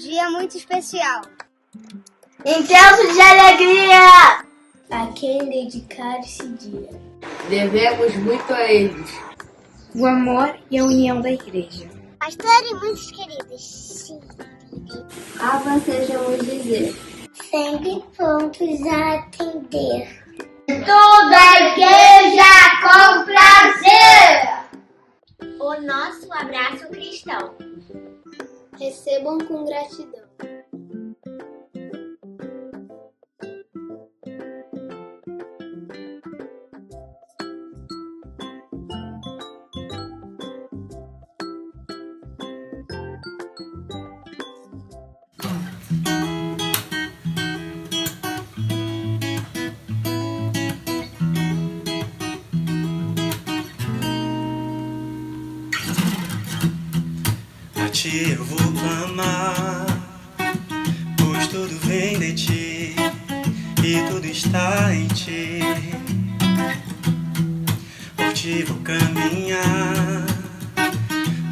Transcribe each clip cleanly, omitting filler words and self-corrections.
dia muito especial, intenso de alegria a quem dedicar esse dia. Devemos muito a eles o amor e a união da igreja. Pastor e muitos queridos, sim. Sejamos dizer, Sempre prontos a atender. toda a igreja com prazer. O nosso abraço cristão. Recebam com gratidão. A ti eu vou clamar, pois tudo vem de ti e tudo está em ti. Por ti vou caminhar,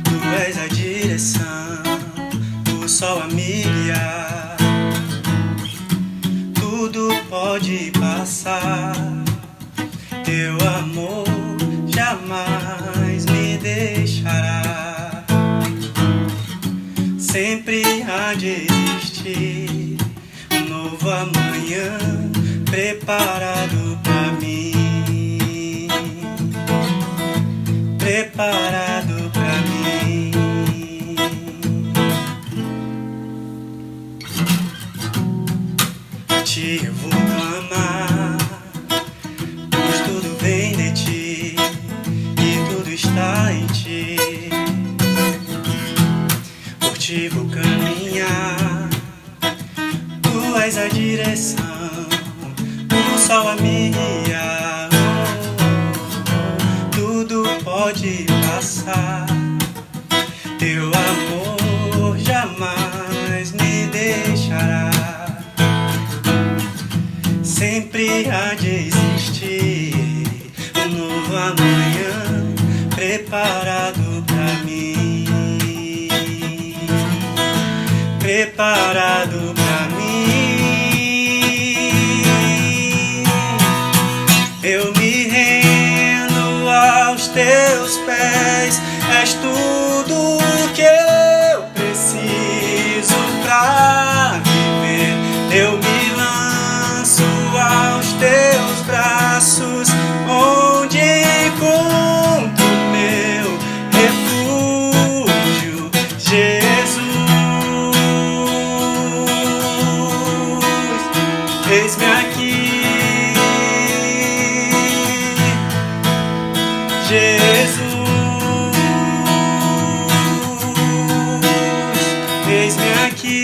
tu és a direção, o sol a me guiar. Tudo pode passar, teu amor jamais me deixará. Sempre há de existir um novo amanhã preparado pra mim, preparado pra mim. A ti eu vou clamar, pois tudo vem de ti e tudo está em ti. Por ti vou caminhar, tu és a direção, o sol a me guiar. Tudo pode passar, teu amor jamais me deixará. Sempre há de existir um novo amanhã preparado pra mim, preparado pra mim. Eu me rendo aos teus pés, és tudo que eu preciso pra viver. Eu me lanço aos teus braços, onde encontro meu refúgio, Jesus. Eis-me aqui, Jesus, eis-me aqui.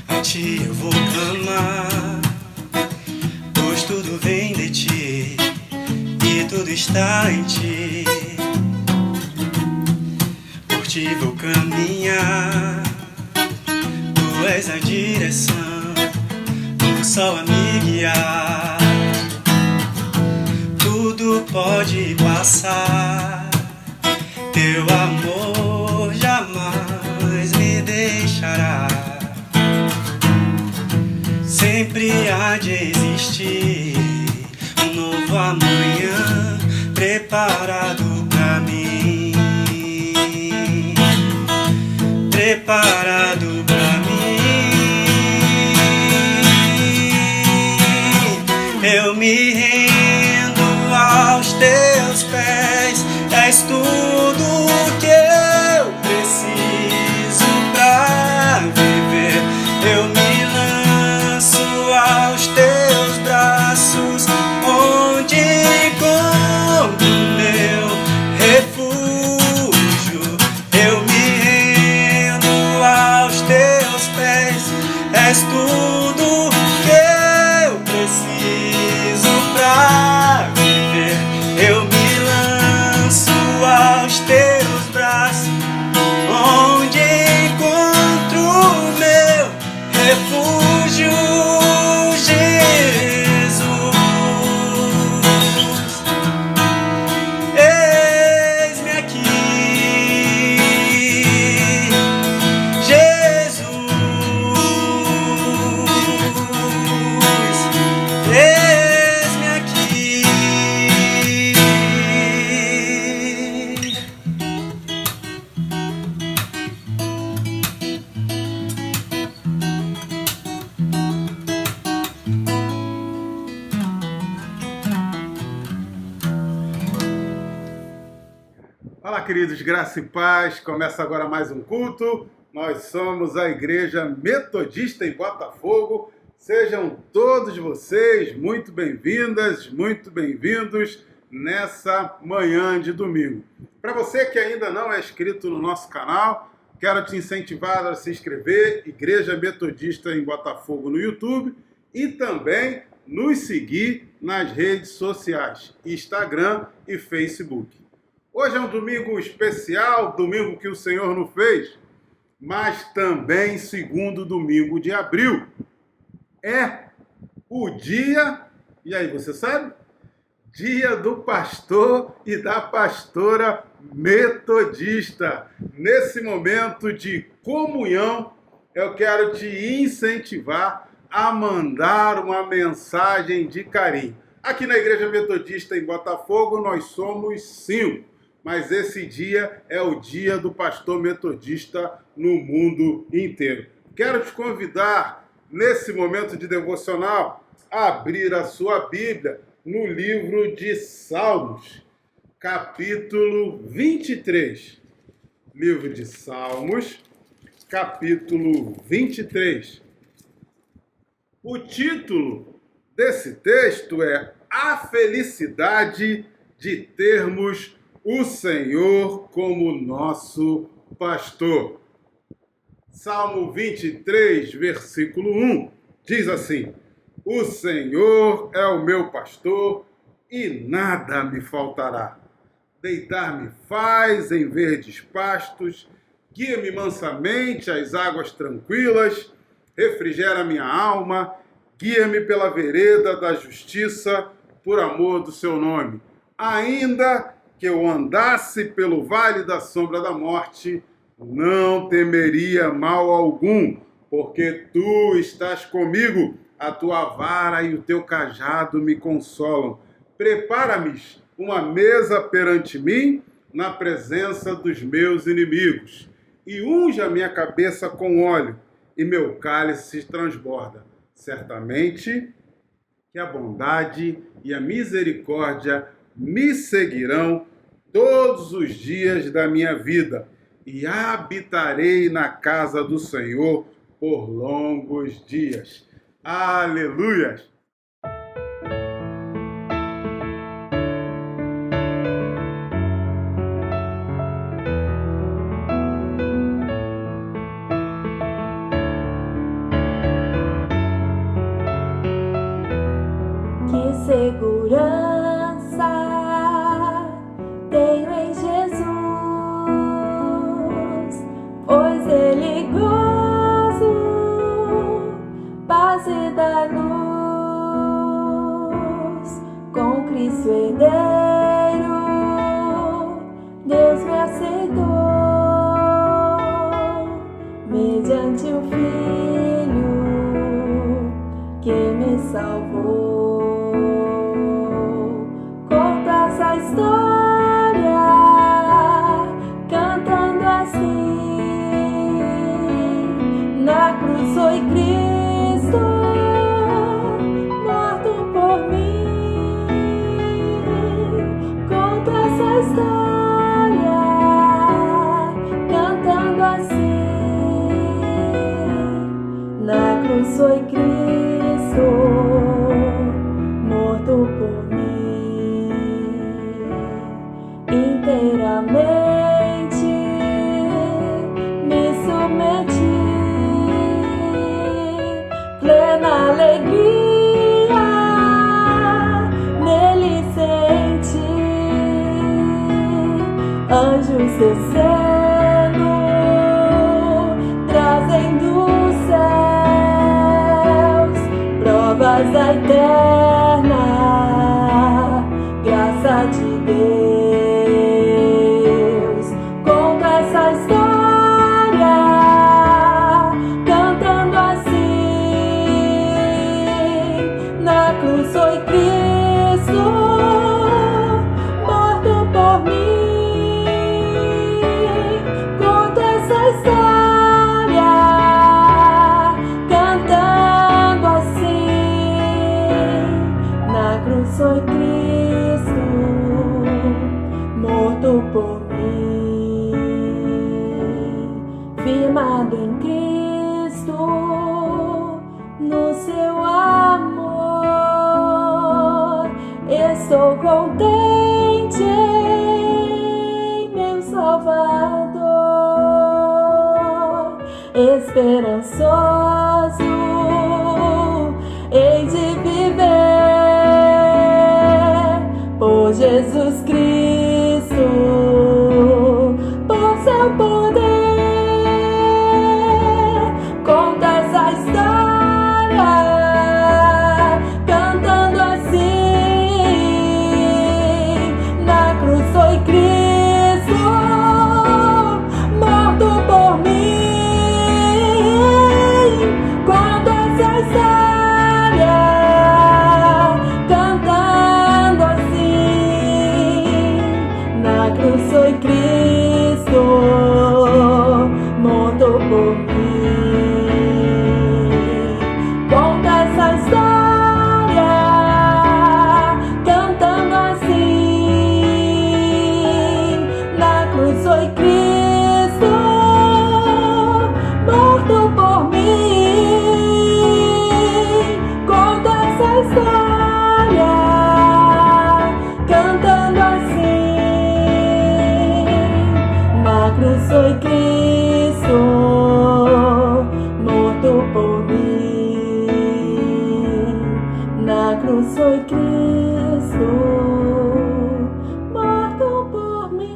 A ti eu vou clamar, pois tudo vem de ti e tudo está em ti. Por ti vou caminhar, tu és a direção, o sol a me guiar. Tudo pode passar, teu amor jamais me deixará. Sempre há de existir um novo amanhã preparado pra mim, preparado pra mim. Eu me rendo aos teus pés, és tudo que eu preciso pra viver. Eu me lanço aos teus braços, onde encontro meu refúgio. Eu me rendo aos teus pés, és tudo que eu preciso pra viver. Eu me lanço aos teus Fala, queridos, graça e paz. Começa agora mais um culto. Nós somos a Igreja Metodista em Botafogo. Sejam todos vocês muito bem-vindas, muito bem-vindos nessa manhã de domingo. Para você que ainda não é inscrito no nosso canal, quero te incentivar a se inscrever, Igreja Metodista em Botafogo no YouTube, e também nos seguir nas redes sociais, Instagram e Facebook. Hoje é um domingo especial, domingo que o Senhor nos fez, mas também segundo domingo de abril. É o dia, e aí você sabe? Dia do pastor e da pastora metodista. Nesse momento de comunhão, eu quero te incentivar a mandar uma mensagem de carinho. Aqui na Igreja Metodista em Botafogo, nós somos 5. Mas esse dia é o dia do pastor metodista no mundo inteiro. Quero te convidar, nesse momento de devocional, a abrir a sua Bíblia no livro de Salmos, capítulo 23. Livro de Salmos, capítulo 23. O título desse texto é A Felicidade de Termos o Senhor como nosso pastor. Salmo 23, versículo 1, diz assim: O Senhor é o meu pastor e nada me faltará. Deitar-me faz em verdes pastos, guia-me mansamente às águas tranquilas, refrigera minha alma, guia-me pela vereda da justiça, por amor do seu nome. Ainda que eu andasse pelo vale da sombra da morte, não temeria mal algum, porque tu estás comigo, a tua vara e o teu cajado me consolam. Prepara-me uma mesa perante mim, na presença dos meus inimigos, e unge a minha cabeça com óleo, e meu cálice se transborda. Certamente que a bondade e a misericórdia me seguirão todos os dias da minha vida, e habitarei na casa do Senhor por longos dias. Aleluia! Que segurança tenho em Jesus, pois Ele gozo, paz e da luz. Com Cristo herdeiro, Deus me aceitou, mediante o Filho que me salvou. Conta essa história, cantando assim: na cruz foi Cristo, morto por mim. Conta essa história, cantando assim: na cruz foi Cristo, morto por mim. Inteiramente me submeti, plena alegria nele senti, anjos descendo, trazendo os céus, provas da eterna graça de Deus. Conta essa história, cantando assim: na cruz foi Cristo, morto por mim. Conta essa história, cantando assim: na cruz foi Cristo, contente em meu Salvador, esperançoso hei de viver por Jesus Cristo, por seu poder. Conta essa história, cantando assim: na cruz foi Cristo, morto por mim. Conta essa história, cantando assim: na cruz foi Cristo, morto por mim. Conta essa história, cantando assim: na cruz foi Cristo, morto por mim. Conta essa história, cantando assim: na cruz foi Cristo, morto por mim. Na cruz foi Cristo, morto por mim.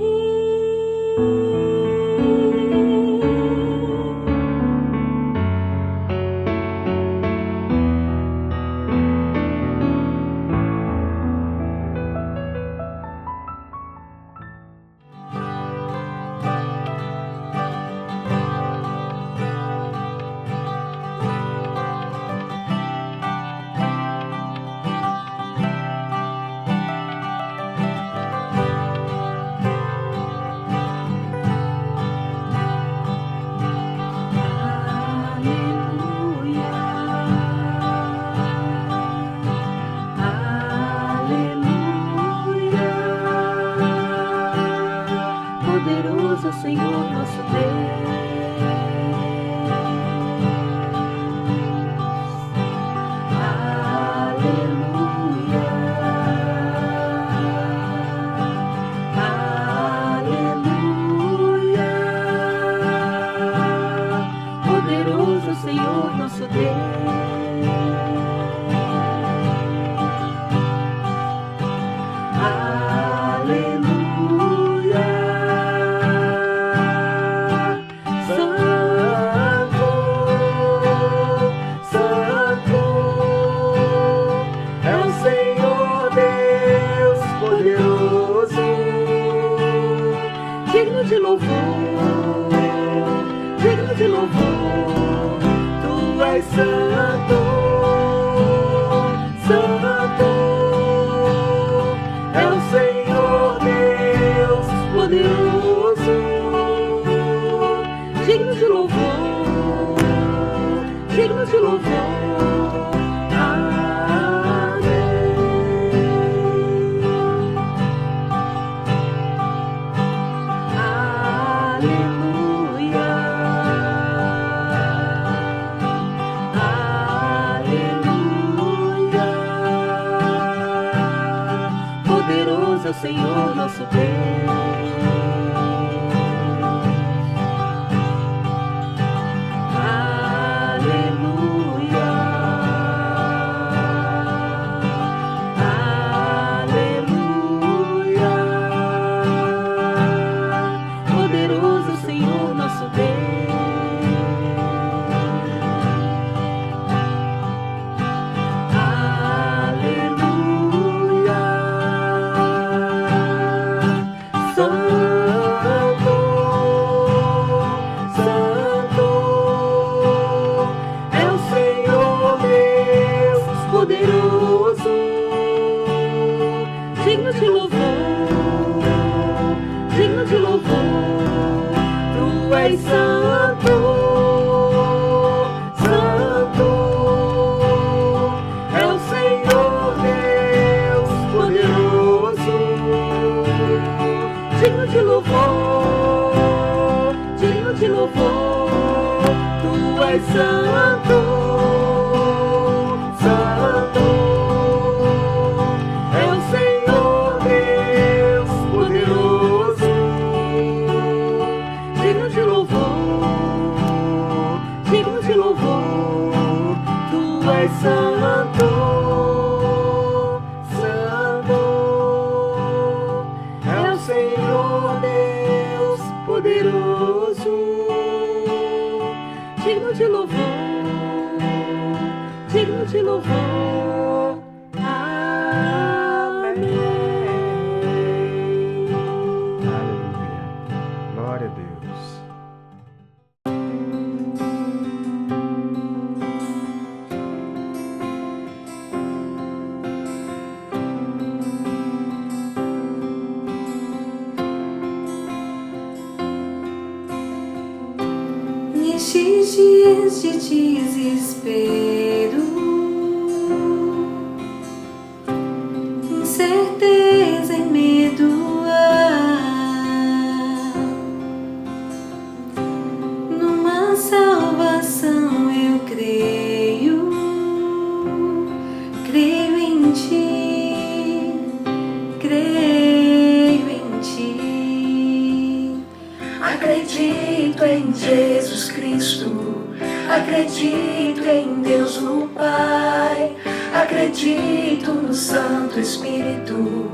Poderoso Senhor nosso Deus, aleluia, aleluia. Poderoso Senhor nosso Deus, aleluia. Santo, Santo é o Senhor Deus poderoso, digno de louvor, digno de louvor. Tu és santo, santo é o Senhor Deus poderoso, digno de louvor, digno de louvor. Amém. Aleluia, aleluia. Poderoso é o Senhor nosso Deus. Aleluia, aleluia. Poderoso é o Senhor nosso Deus. Aleluia. Santo, Santo é o Senhor Deus poderoso, digno de louvor, digno de louvor. Tu és santo, santo é o Senhor Deus poderoso, digno de louvor, digno de louvor. Tu és santo, santo é o Senhor Poderoso, digno de louvor, digno de louvor. Amém. Aleluia. Glória a Deus. Nestes dias de desespero, incerteza e medo, numa salvação eu creio, creio em ti, creio em ti. Acredito em Jesus Cristo, acredito em Deus o Pai, acredito no Santo Espírito,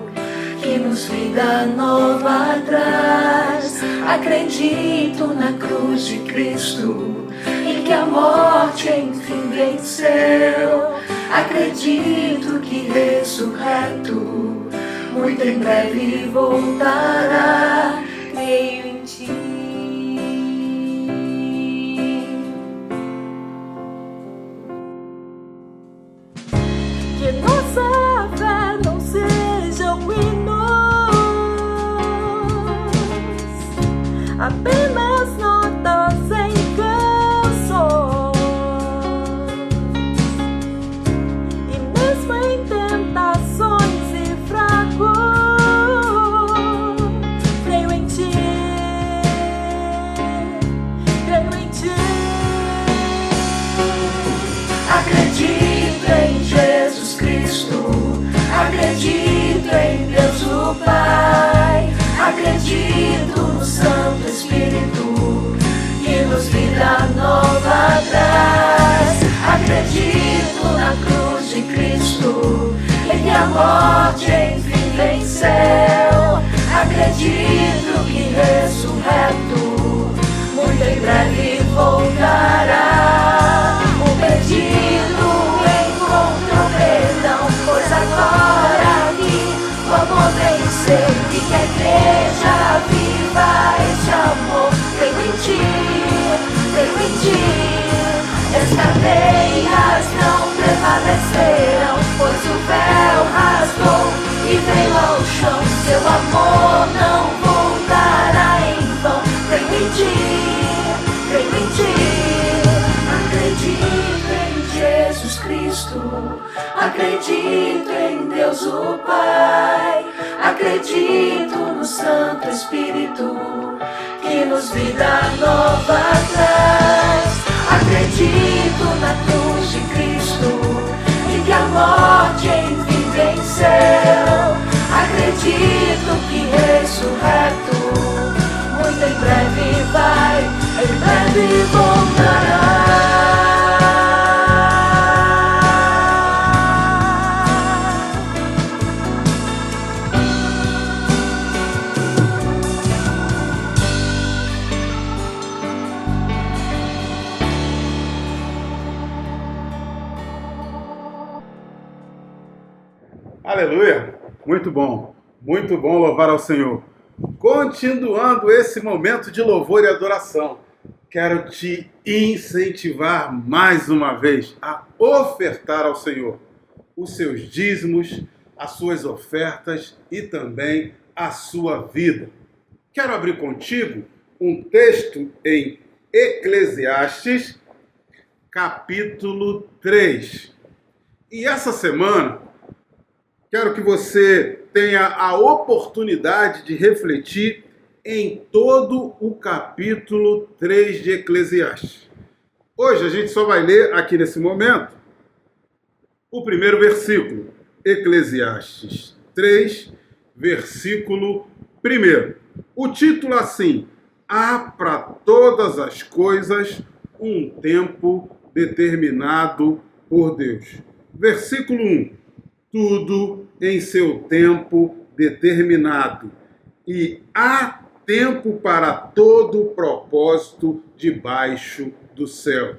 que nos vida nova traz. Acredito na cruz de Cristo, em que a morte enfim venceu. Acredito que ressurreto, muito em breve voltará. Creio em ti. Que nossa fé não seja um hinos, apenas notas em canções, e mesmo em tentações e fracos, creio em ti, creio em ti. Acredito em Jesus Cristo, acredito em Deus o Pai, acredito no Santo Espírito, que nos vida nova traz. Acredito na cruz de Cristo, em que a morte enfim venceu. Acredito que ressurreto, muito em breve voltará. O perdido encontrou perdão, pois agora aqui vamos vencer, e que a igreja viva este amor. Creio em ti, creio em ti. As cadeias não prevaleceram, pois o véu rasgou e veio ao chão. Seu amor não voltará em vão. Creio em ti, creio em ti. Acredito em Jesus Cristo, acredito em Deus o Pai, acredito no Santo Espírito, que nos vida nova traz. Acredito na cruz de Cristo, e que a morte enfim venceu. Acredito que ressurreto, muito em breve vai, em breve voltará. Aleluia! Muito bom louvar ao Senhor. Continuando esse momento de louvor e adoração, quero te incentivar mais uma vez a ofertar ao Senhor os seus dízimos, as suas ofertas e também a sua vida. Quero abrir contigo um texto em Eclesiastes, capítulo 3. E essa semana, quero que você tenha a oportunidade de refletir em todo o capítulo 3 de Eclesiastes. Hoje a gente só vai ler aqui nesse momento o primeiro versículo, Eclesiastes 3, versículo 1. O título assim: há para todas as coisas um tempo determinado por Deus. Versículo 1. Tudo em seu tempo determinado, e há tempo para todo propósito debaixo do céu.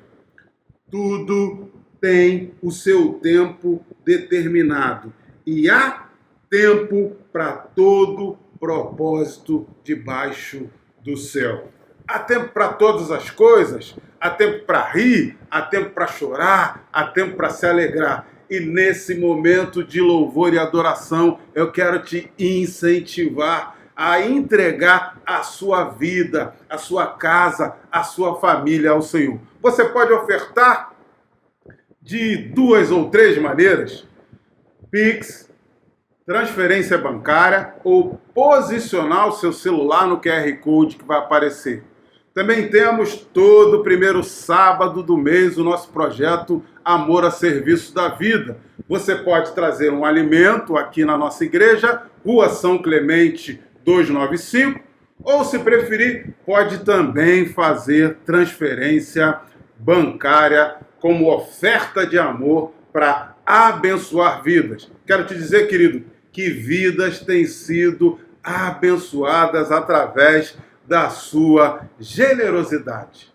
Tudo tem o seu tempo determinado e há tempo para todo propósito debaixo do céu. Há tempo para todas as coisas, há tempo para rir, há tempo para chorar, há tempo para se alegrar. E nesse momento de louvor e adoração, eu quero te incentivar a entregar a sua vida, a sua casa, a sua família ao Senhor. Você pode ofertar de 2 ou 3 maneiras: Pix, transferência bancária ou posicionar o seu celular no QR Code que vai aparecer. Também temos todo o primeiro sábado do mês o nosso projeto Amor a Serviço da Vida. Você pode trazer um alimento aqui na nossa igreja, Rua São Clemente 295, ou, se preferir, pode também fazer transferência bancária como oferta de amor para abençoar vidas. Quero te dizer, querido, que vidas têm sido abençoadas através da sua generosidade.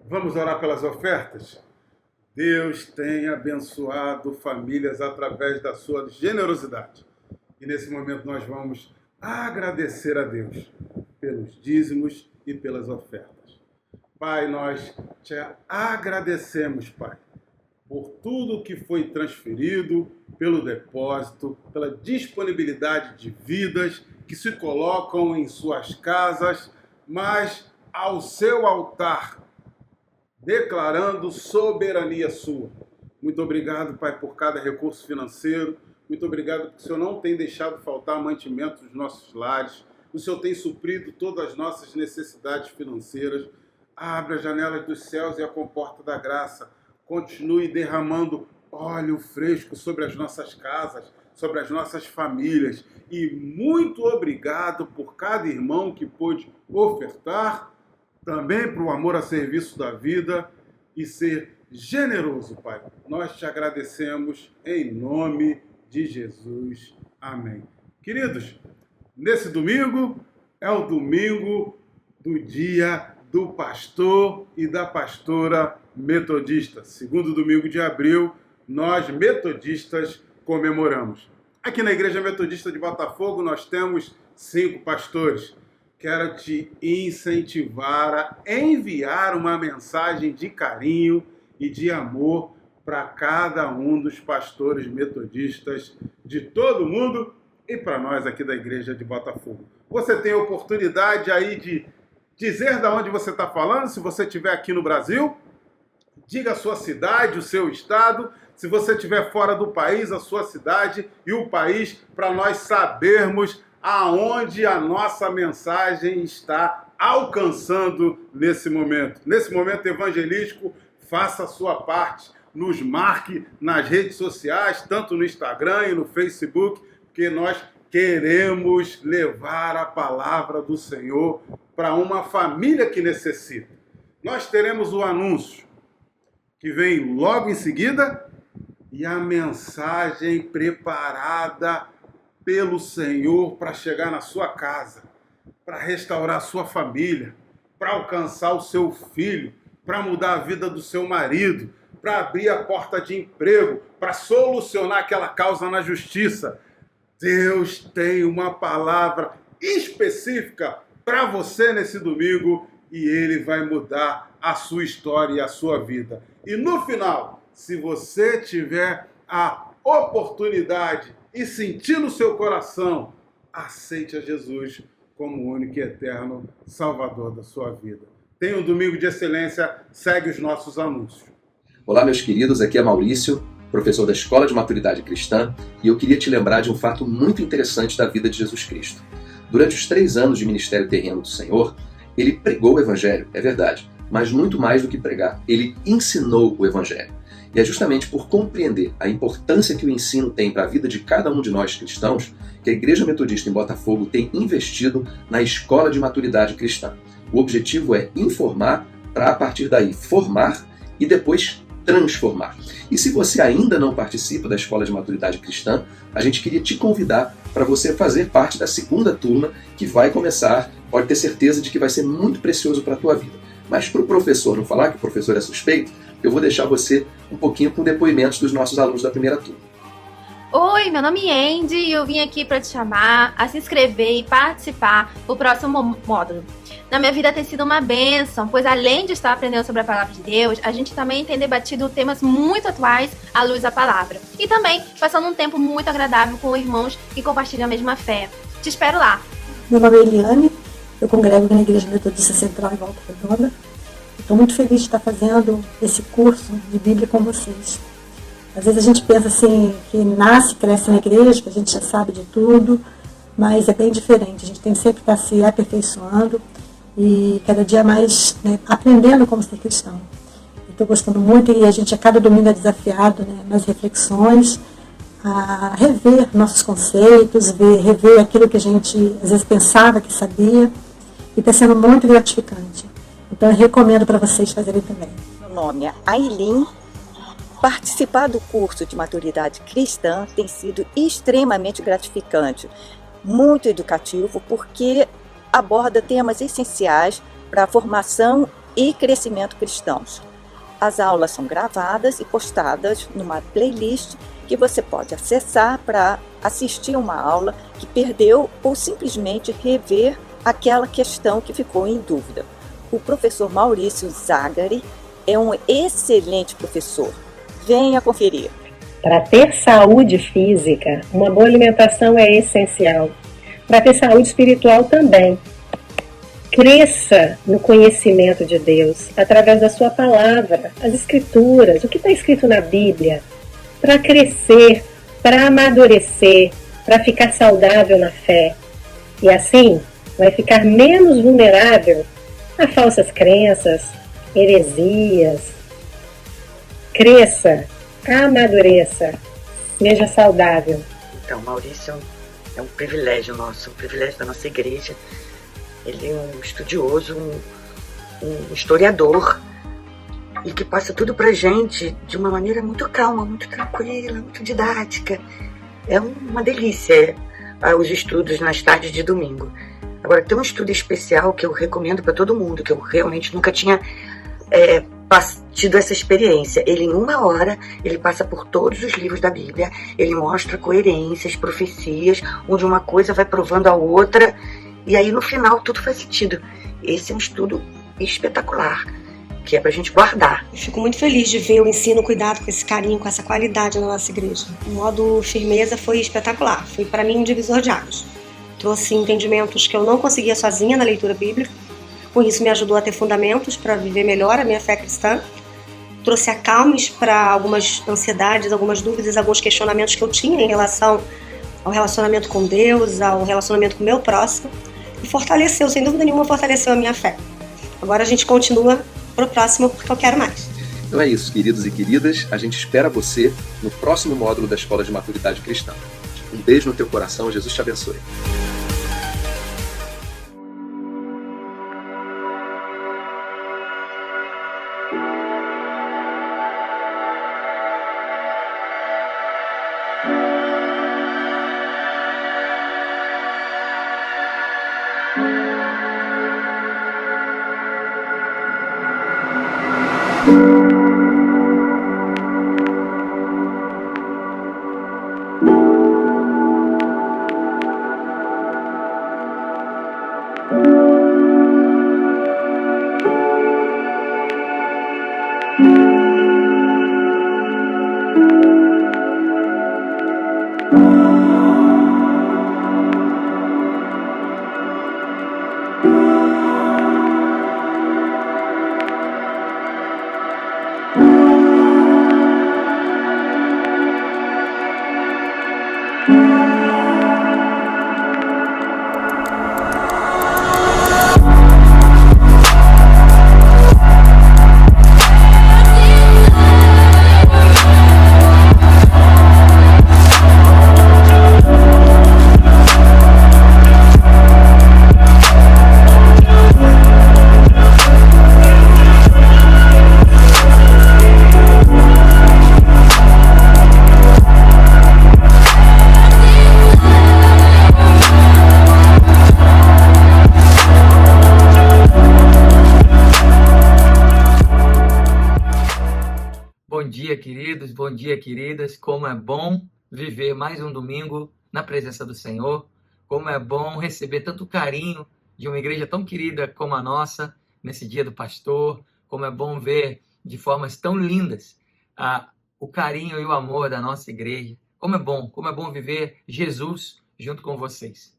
Vamos orar pelas ofertas? Deus tem abençoado famílias através da sua generosidade. E nesse momento nós vamos agradecer a Deus pelos dízimos e pelas ofertas. Pai, nós te agradecemos, Pai, por tudo que foi transferido, pelo depósito, pela disponibilidade de vidas que se colocam em suas casas, mas ao seu altar, declarando soberania sua. Muito obrigado, Pai, por cada recurso financeiro. Muito obrigado porque o Senhor não tem deixado faltar mantimento dos nossos lares. O Senhor tem suprido todas as nossas necessidades financeiras. Abra as janelas dos céus e a comporta da graça. Continue derramando óleo fresco sobre as nossas casas, sobre as nossas famílias. E muito obrigado por cada irmão que pôde ofertar, também para o amor a serviço da vida e ser generoso, Pai. Nós te agradecemos em nome de Jesus. Amém. Queridos, nesse domingo é o domingo do dia do pastor e da pastora metodista. Segundo domingo de abril, nós metodistas comemoramos. Aqui na Igreja Metodista de Botafogo nós temos 5 pastores. Quero te incentivar a enviar uma mensagem de carinho e de amor para cada um dos pastores metodistas de todo o mundo e para nós aqui da Igreja de Botafogo. Você tem a oportunidade aí de dizer de onde você está falando, se você estiver aqui no Brasil, diga a sua cidade, o seu estado, se você estiver fora do país, a sua cidade e o país, para nós sabermos aonde a nossa mensagem está alcançando nesse momento. Nesse momento evangelístico, faça a sua parte. Nos marque nas redes sociais, tanto no Instagram e no Facebook, porque nós queremos levar a palavra do Senhor para uma família que necessita. Nós teremos o anúncio que vem logo em seguida e a mensagem preparada pelo Senhor para chegar na sua casa, para restaurar a sua família, para alcançar o seu filho, para mudar a vida do seu marido, para abrir a porta de emprego, para solucionar aquela causa na justiça. Deus tem uma palavra específica para você nesse domingo e Ele vai mudar a sua história e a sua vida. E no final, se você tiver a oportunidade e sentir no seu coração, aceite a Jesus como o único e eterno Salvador da sua vida. Tenha um domingo de excelência, segue os nossos anúncios. Olá, meus queridos, aqui é Maurício, professor da Escola de Maturidade Cristã, e eu queria te lembrar de um fato muito interessante da vida de Jesus Cristo. Durante os 3 anos de ministério terreno do Senhor, ele pregou o Evangelho, é verdade, mas muito mais do que pregar, ele ensinou o Evangelho. E é justamente por compreender a importância que o ensino tem para a vida de cada um de nós cristãos que a Igreja Metodista em Botafogo tem investido na Escola de Maturidade Cristã. O objetivo é informar para, a partir daí, formar e depois transformar. E se você ainda não participa da Escola de Maturidade Cristã, a gente queria te convidar para você fazer parte da 2ª turma que vai começar. Pode ter certeza de que vai ser muito precioso para a tua vida. Mas para o professor não falar que o professor é suspeito, eu vou deixar você um pouquinho com depoimentos dos nossos alunos da 1ª turma. Oi, meu nome é Andy e eu vim aqui para te chamar a se inscrever e participar do próximo módulo. Na minha vida tem sido uma bênção, pois além de estar aprendendo sobre a Palavra de Deus, a gente também tem debatido temas muito atuais à luz da Palavra. E também passando um tempo muito agradável com irmãos que compartilham a mesma fé. Te espero lá! Meu nome é Eliane, eu congrego na Igreja Metodista Central em Volta Redonda. Estou muito feliz de estar fazendo esse curso de Bíblia com vocês. Às vezes a gente pensa assim, que nasce, cresce na igreja, que a gente já sabe de tudo, mas é bem diferente. A gente tem que sempre estar se aperfeiçoando e cada dia mais, né, aprendendo como ser cristão. Estou gostando muito e a gente a cada domingo é desafiado, né, nas reflexões, a rever nossos conceitos, rever aquilo que a gente às vezes pensava que sabia, e está sendo muito gratificante. Então eu recomendo para vocês fazerem também. Meu nome é Aileen. Participar do curso de Maturidade Cristã tem sido extremamente gratificante, muito educativo, porque aborda temas essenciais para a formação e crescimento cristãos. As aulas são gravadas e postadas numa playlist que você pode acessar para assistir uma aula que perdeu ou simplesmente rever aquela questão que ficou em dúvida. O professor Maurício Zagari é um excelente professor. Venha conferir. Para ter saúde física, uma boa alimentação é essencial. Para ter saúde espiritual também. Cresça no conhecimento de Deus através da sua palavra, as escrituras, o que está escrito na Bíblia. Para crescer, para amadurecer, para ficar saudável na fé. E assim, vai ficar menos vulnerável a falsas crenças, heresias. Cresça, amadureça, seja saudável. Então, Maurício é um privilégio nosso, um privilégio da nossa igreja. Ele é um estudioso, um historiador, e que passa tudo pra gente de uma maneira muito calma, muito tranquila, muito didática. É uma delícia os estudos nas tardes de domingo. Agora, tem um estudo especial que eu recomendo para todo mundo, que eu realmente nunca tinha tido essa experiência. Ele, em 1 hora, ele passa por todos os livros da Bíblia, ele mostra coerências, profecias, onde uma coisa vai provando a outra, e aí no final tudo faz sentido. Esse é um estudo espetacular, que é pra gente guardar. Eu fico muito feliz de ver o ensino cuidado com esse carinho, com essa qualidade na nossa igreja. O modo firmeza foi espetacular, foi para mim um divisor de águas. Trouxe entendimentos que eu não conseguia sozinha na leitura bíblica, com isso me ajudou a ter fundamentos para viver melhor a minha fé cristã. Trouxe acalmes para algumas ansiedades, algumas dúvidas, alguns questionamentos que eu tinha em relação ao relacionamento com Deus, ao relacionamento com o meu próximo. E fortaleceu, sem dúvida nenhuma, fortaleceu a minha fé. Agora a gente continua pro próximo, porque eu quero mais. Então é isso, queridos e queridas. A gente espera você no próximo módulo da Escola de Maturidade Cristã. Um beijo no teu coração, Jesus te abençoe. Bom dia, queridos, bom dia, queridas. Como é bom viver mais um domingo na presença do Senhor. Como é bom receber tanto carinho de uma igreja tão querida como a nossa, nesse dia do pastor. Como é bom ver de formas tão lindas o carinho e o amor da nossa igreja. Como é bom viver Jesus junto com vocês.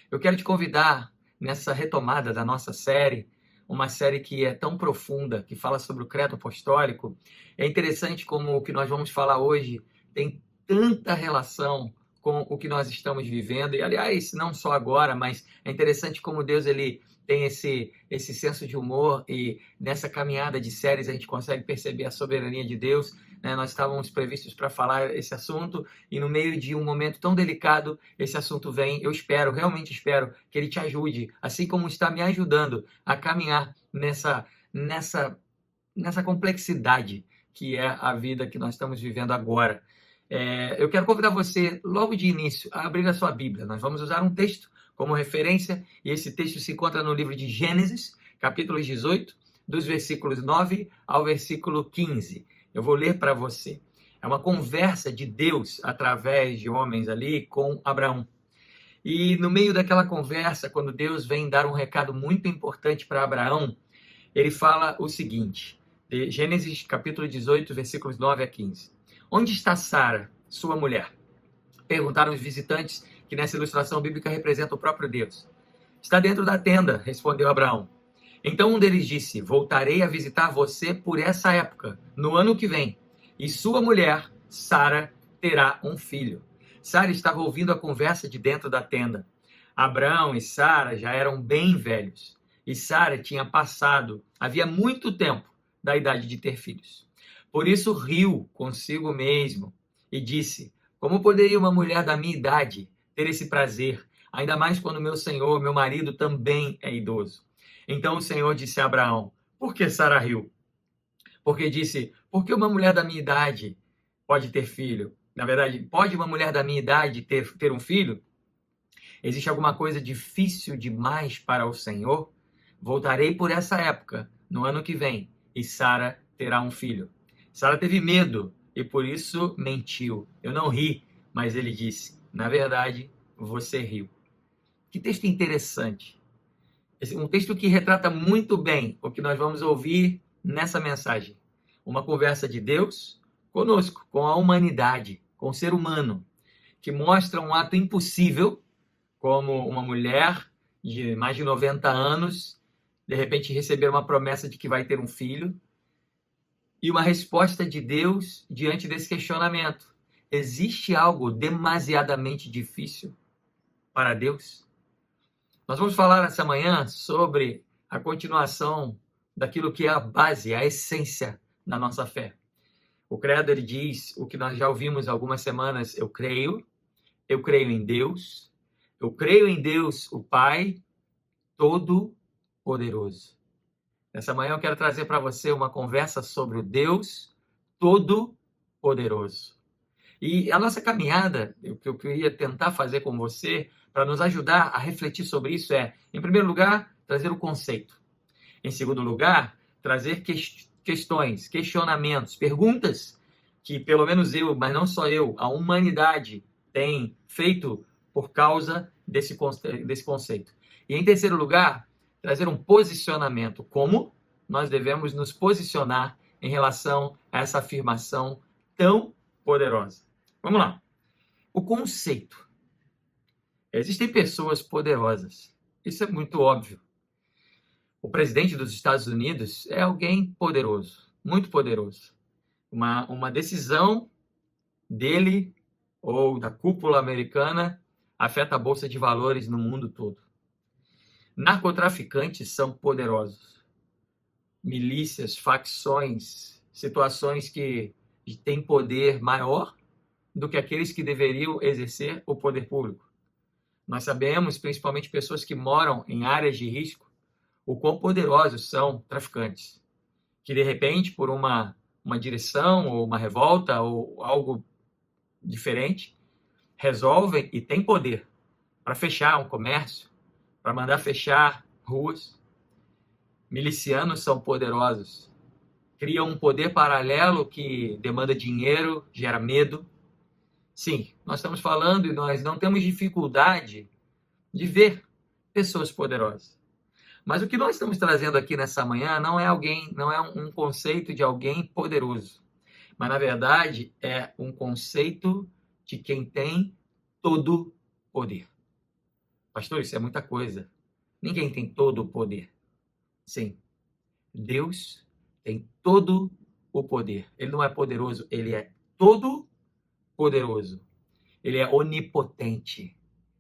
Eu quero te convidar nessa retomada da nossa série, uma série que é tão profunda, que fala sobre o credo apostólico. É interessante como o que nós vamos falar hoje tem tanta relação com o que nós estamos vivendo. E, aliás, não só agora, mas é interessante como Deus ele tem esse senso de humor, e nessa caminhada de séries a gente consegue perceber a soberania de Deus. Nós estávamos previstos para falar esse assunto e no meio de um momento tão delicado, esse assunto vem. Eu espero, realmente espero, que ele te ajude, assim como está me ajudando a caminhar nessa complexidade que é a vida que nós estamos vivendo agora. Eu quero convidar você, logo de início, a abrir a sua Bíblia. Nós vamos usar um texto como referência, e esse texto se encontra no livro de Gênesis, capítulo 18, dos versículos 9 ao versículo 15. Eu vou ler para você. É uma conversa de Deus através de homens ali com Abraão. E no meio daquela conversa, quando Deus vem dar um recado muito importante para Abraão, ele fala o seguinte, de Gênesis capítulo 18, versículos 9 a 15. Onde está Sara, sua mulher? Perguntaram os visitantes, que nessa ilustração bíblica representa o próprio Deus. Está dentro da tenda, respondeu Abraão. Então um deles disse, voltarei a visitar você por essa época, no ano que vem, e sua mulher, Sara, terá um filho. Sara estava ouvindo a conversa de dentro da tenda. Abraão e Sara já eram bem velhos, e Sara tinha passado, havia muito tempo, da idade de ter filhos. Por isso riu consigo mesmo e disse, como poderia uma mulher da minha idade ter esse prazer, ainda mais quando meu senhor, meu marido, também é idoso? Então o Senhor disse a Abraão, por que Sara riu? Porque disse, porque uma mulher da minha idade pode ter filho? Na verdade, pode uma mulher da minha idade ter um filho? Existe alguma coisa difícil demais para o Senhor? Voltarei por essa época, no ano que vem, e Sara terá um filho. Sara teve medo e por isso mentiu. Eu não ri, mas ele disse, na verdade, você riu. Que texto interessante. Um texto que retrata muito bem o que nós vamos ouvir nessa mensagem. Uma conversa de Deus conosco, com a humanidade, com o ser humano, que mostra um ato impossível, como uma mulher de mais de 90 anos, de repente receber uma promessa de que vai ter um filho, e uma resposta de Deus diante desse questionamento. Existe algo demasiadamente difícil para Deus? Nós vamos falar essa manhã sobre a continuação daquilo que é a base, a essência da nossa fé. O credo, ele diz o que nós já ouvimos há algumas semanas, eu creio, eu creio em Deus, o Pai Todo-Poderoso. Nessa manhã eu quero trazer para você uma conversa sobre o Deus Todo-Poderoso. E a nossa caminhada, o que eu queria tentar fazer com você, para nos ajudar a refletir sobre isso é, em primeiro lugar, trazer o conceito. Em segundo lugar, trazer questões, questionamentos, perguntas que pelo menos eu, mas não só eu, a humanidade tem feito por causa desse conceito. E em terceiro lugar, trazer um posicionamento, como nós devemos nos posicionar em relação a essa afirmação tão poderosa. Vamos lá. O conceito. Existem pessoas poderosas. Isso é muito óbvio. O presidente dos Estados Unidos é alguém poderoso, muito poderoso. Uma decisão dele ou da cúpula americana afeta a bolsa de valores no mundo todo. Narcotraficantes são poderosos. Milícias, facções, situações que têm poder maior do que aqueles que deveriam exercer o poder público. Nós sabemos, principalmente pessoas que moram em áreas de risco, o quão poderosos são traficantes, que de repente, por uma direção ou uma revolta ou algo diferente, resolvem e têm poder para fechar um comércio, para mandar fechar ruas. Milicianos são poderosos, criam um poder paralelo que demanda dinheiro, gera medo. Sim, nós estamos falando e nós não temos dificuldade de ver pessoas poderosas. Mas o que nós estamos trazendo aqui nessa manhã não é um conceito de alguém poderoso, mas na verdade é um conceito de quem tem todo poder. Pastor, isso é muita coisa. Ninguém tem todo o poder. Sim, Deus tem todo o poder. Ele não é poderoso, ele é todo poderoso. Ele é onipotente.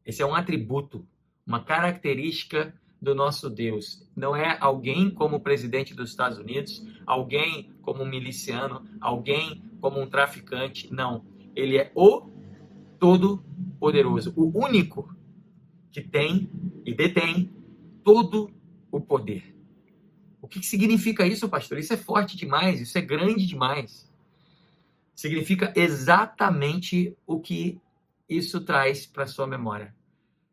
Esse é um atributo, uma característica do nosso Deus. Não é alguém como o presidente dos Estados Unidos, alguém como um miliciano, alguém como um traficante. Não. Ele é o Todo-Poderoso, o único que tem e detém todo o poder. O que significa isso, pastor? Isso é forte demais, isso é grande demais. Significa exatamente o que isso traz para a sua memória.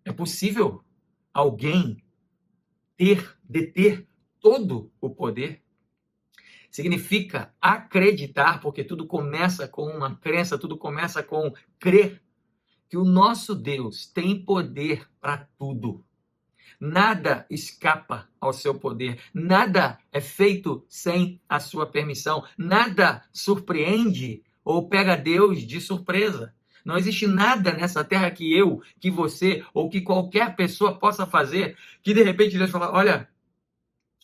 É possível alguém deter todo o poder? Significa acreditar, porque tudo começa com uma crença, tudo começa com crer que o nosso Deus tem poder para tudo. Nada escapa ao seu poder, nada é feito sem a sua permissão, nada surpreende ou pega Deus de surpresa. Não existe nada nessa terra que eu, que você ou que qualquer pessoa possa fazer que de repente Deus fala, olha,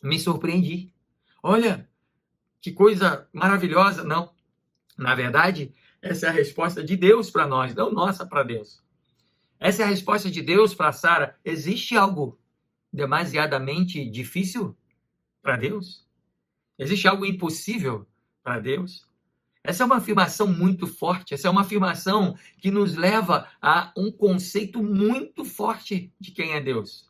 me surpreendi. Olha, que coisa maravilhosa. Não. Na verdade, essa é a resposta de Deus para nós, não nossa para Deus. Essa é a resposta de Deus para Sara. Existe algo demasiadamente difícil para Deus? Existe algo impossível para Deus? Essa é uma afirmação muito forte, essa é uma afirmação que nos leva a um conceito muito forte de quem é Deus.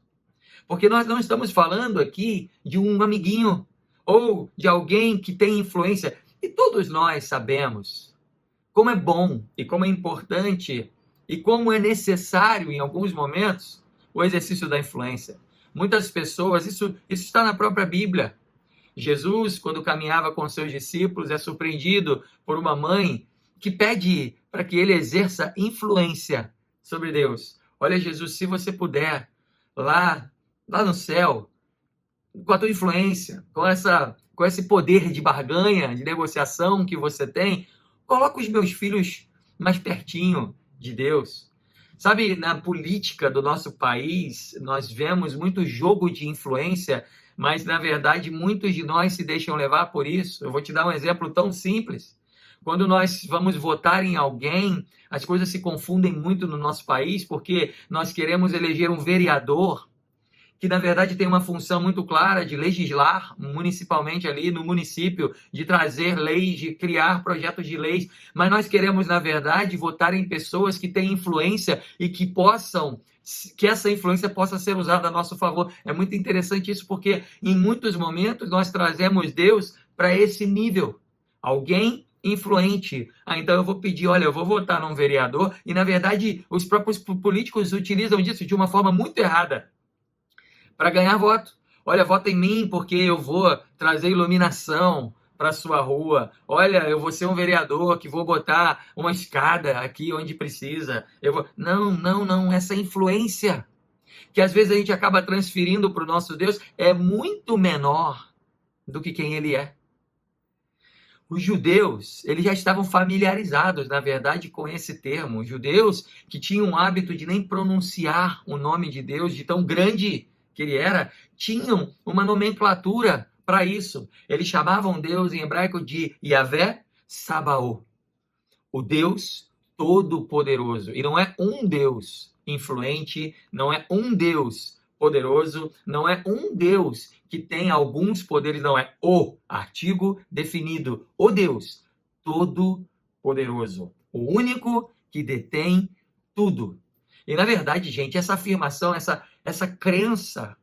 Porque nós não estamos falando aqui de um amiguinho ou de alguém que tem influência. E todos nós sabemos como é bom e como é importante e como é necessário em alguns momentos o exercício da influência. Muitas pessoas, isso está na própria Bíblia. Jesus, quando caminhava com seus discípulos, é surpreendido por uma mãe que pede para que ele exerça influência sobre Deus. Olha, Jesus, se você puder, lá no céu, com a tua influência, com esse poder de barganha, de negociação que você tem, coloca os meus filhos mais pertinho de Deus. Sabe, na política do nosso país, nós vemos muito jogo de influência, mas, na verdade, muitos de nós se deixam levar por isso. Eu vou te dar um exemplo tão simples. Quando nós vamos votar em alguém, as coisas se confundem muito no nosso país, porque nós queremos eleger um vereador que na verdade tem uma função muito clara de legislar municipalmente ali no município, de trazer leis, de criar projetos de leis, mas nós queremos na verdade votar em pessoas que têm influência e que essa influência possa ser usada a nosso favor. É muito interessante isso, porque em muitos momentos nós trazemos Deus para esse nível. Alguém influente. Então eu vou pedir, olha, eu vou votar num vereador, e na verdade os próprios políticos utilizam disso de uma forma muito errada para ganhar voto. Olha, vota em mim porque eu vou trazer iluminação para a sua rua. Olha, eu vou ser um vereador que vou botar uma escada aqui onde precisa. Não. Essa influência que às vezes a gente acaba transferindo para o nosso Deus é muito menor do que quem ele é. Os judeus, eles já estavam familiarizados, na verdade, com esse termo. Os judeus que tinham o hábito de nem pronunciar o nome de Deus, de tão grande que ele era, tinham uma nomenclatura para isso. Eles chamavam Deus em hebraico de Yahvé Sabaoth, o Deus Todo-Poderoso. E não é um Deus influente, não é um Deus poderoso, não é um Deus que tem alguns poderes, não, é o artigo definido, o Deus Todo-Poderoso, o único que detém tudo. E na verdade, gente, essa afirmação, essa crença,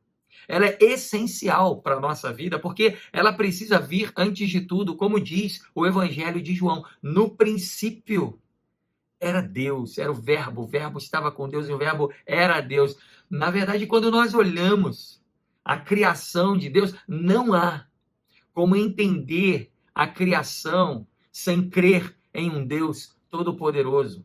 ela é essencial para a nossa vida, porque ela precisa vir antes de tudo, como diz o Evangelho de João. No princípio era Deus, era o Verbo estava com Deus e o Verbo era Deus. Na verdade, quando nós olhamos a criação de Deus, não há como entender a criação sem crer em um Deus todo-poderoso.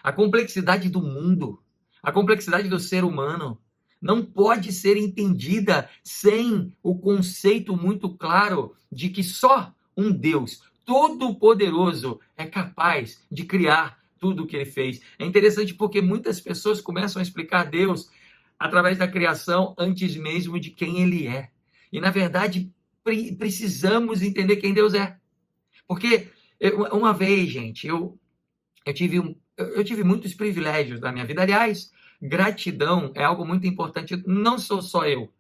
A complexidade do mundo, a complexidade do ser humano, não pode ser entendida sem o conceito muito claro de que só um Deus todo-poderoso é capaz de criar tudo o que ele fez. É interessante porque muitas pessoas começam a explicar Deus através da criação antes mesmo de quem ele é. E, na verdade, precisamos entender quem Deus é. Porque, uma vez, gente, eu tive muitos privilégios na minha vida. Aliás, gratidão é algo muito importante. Não sou só eu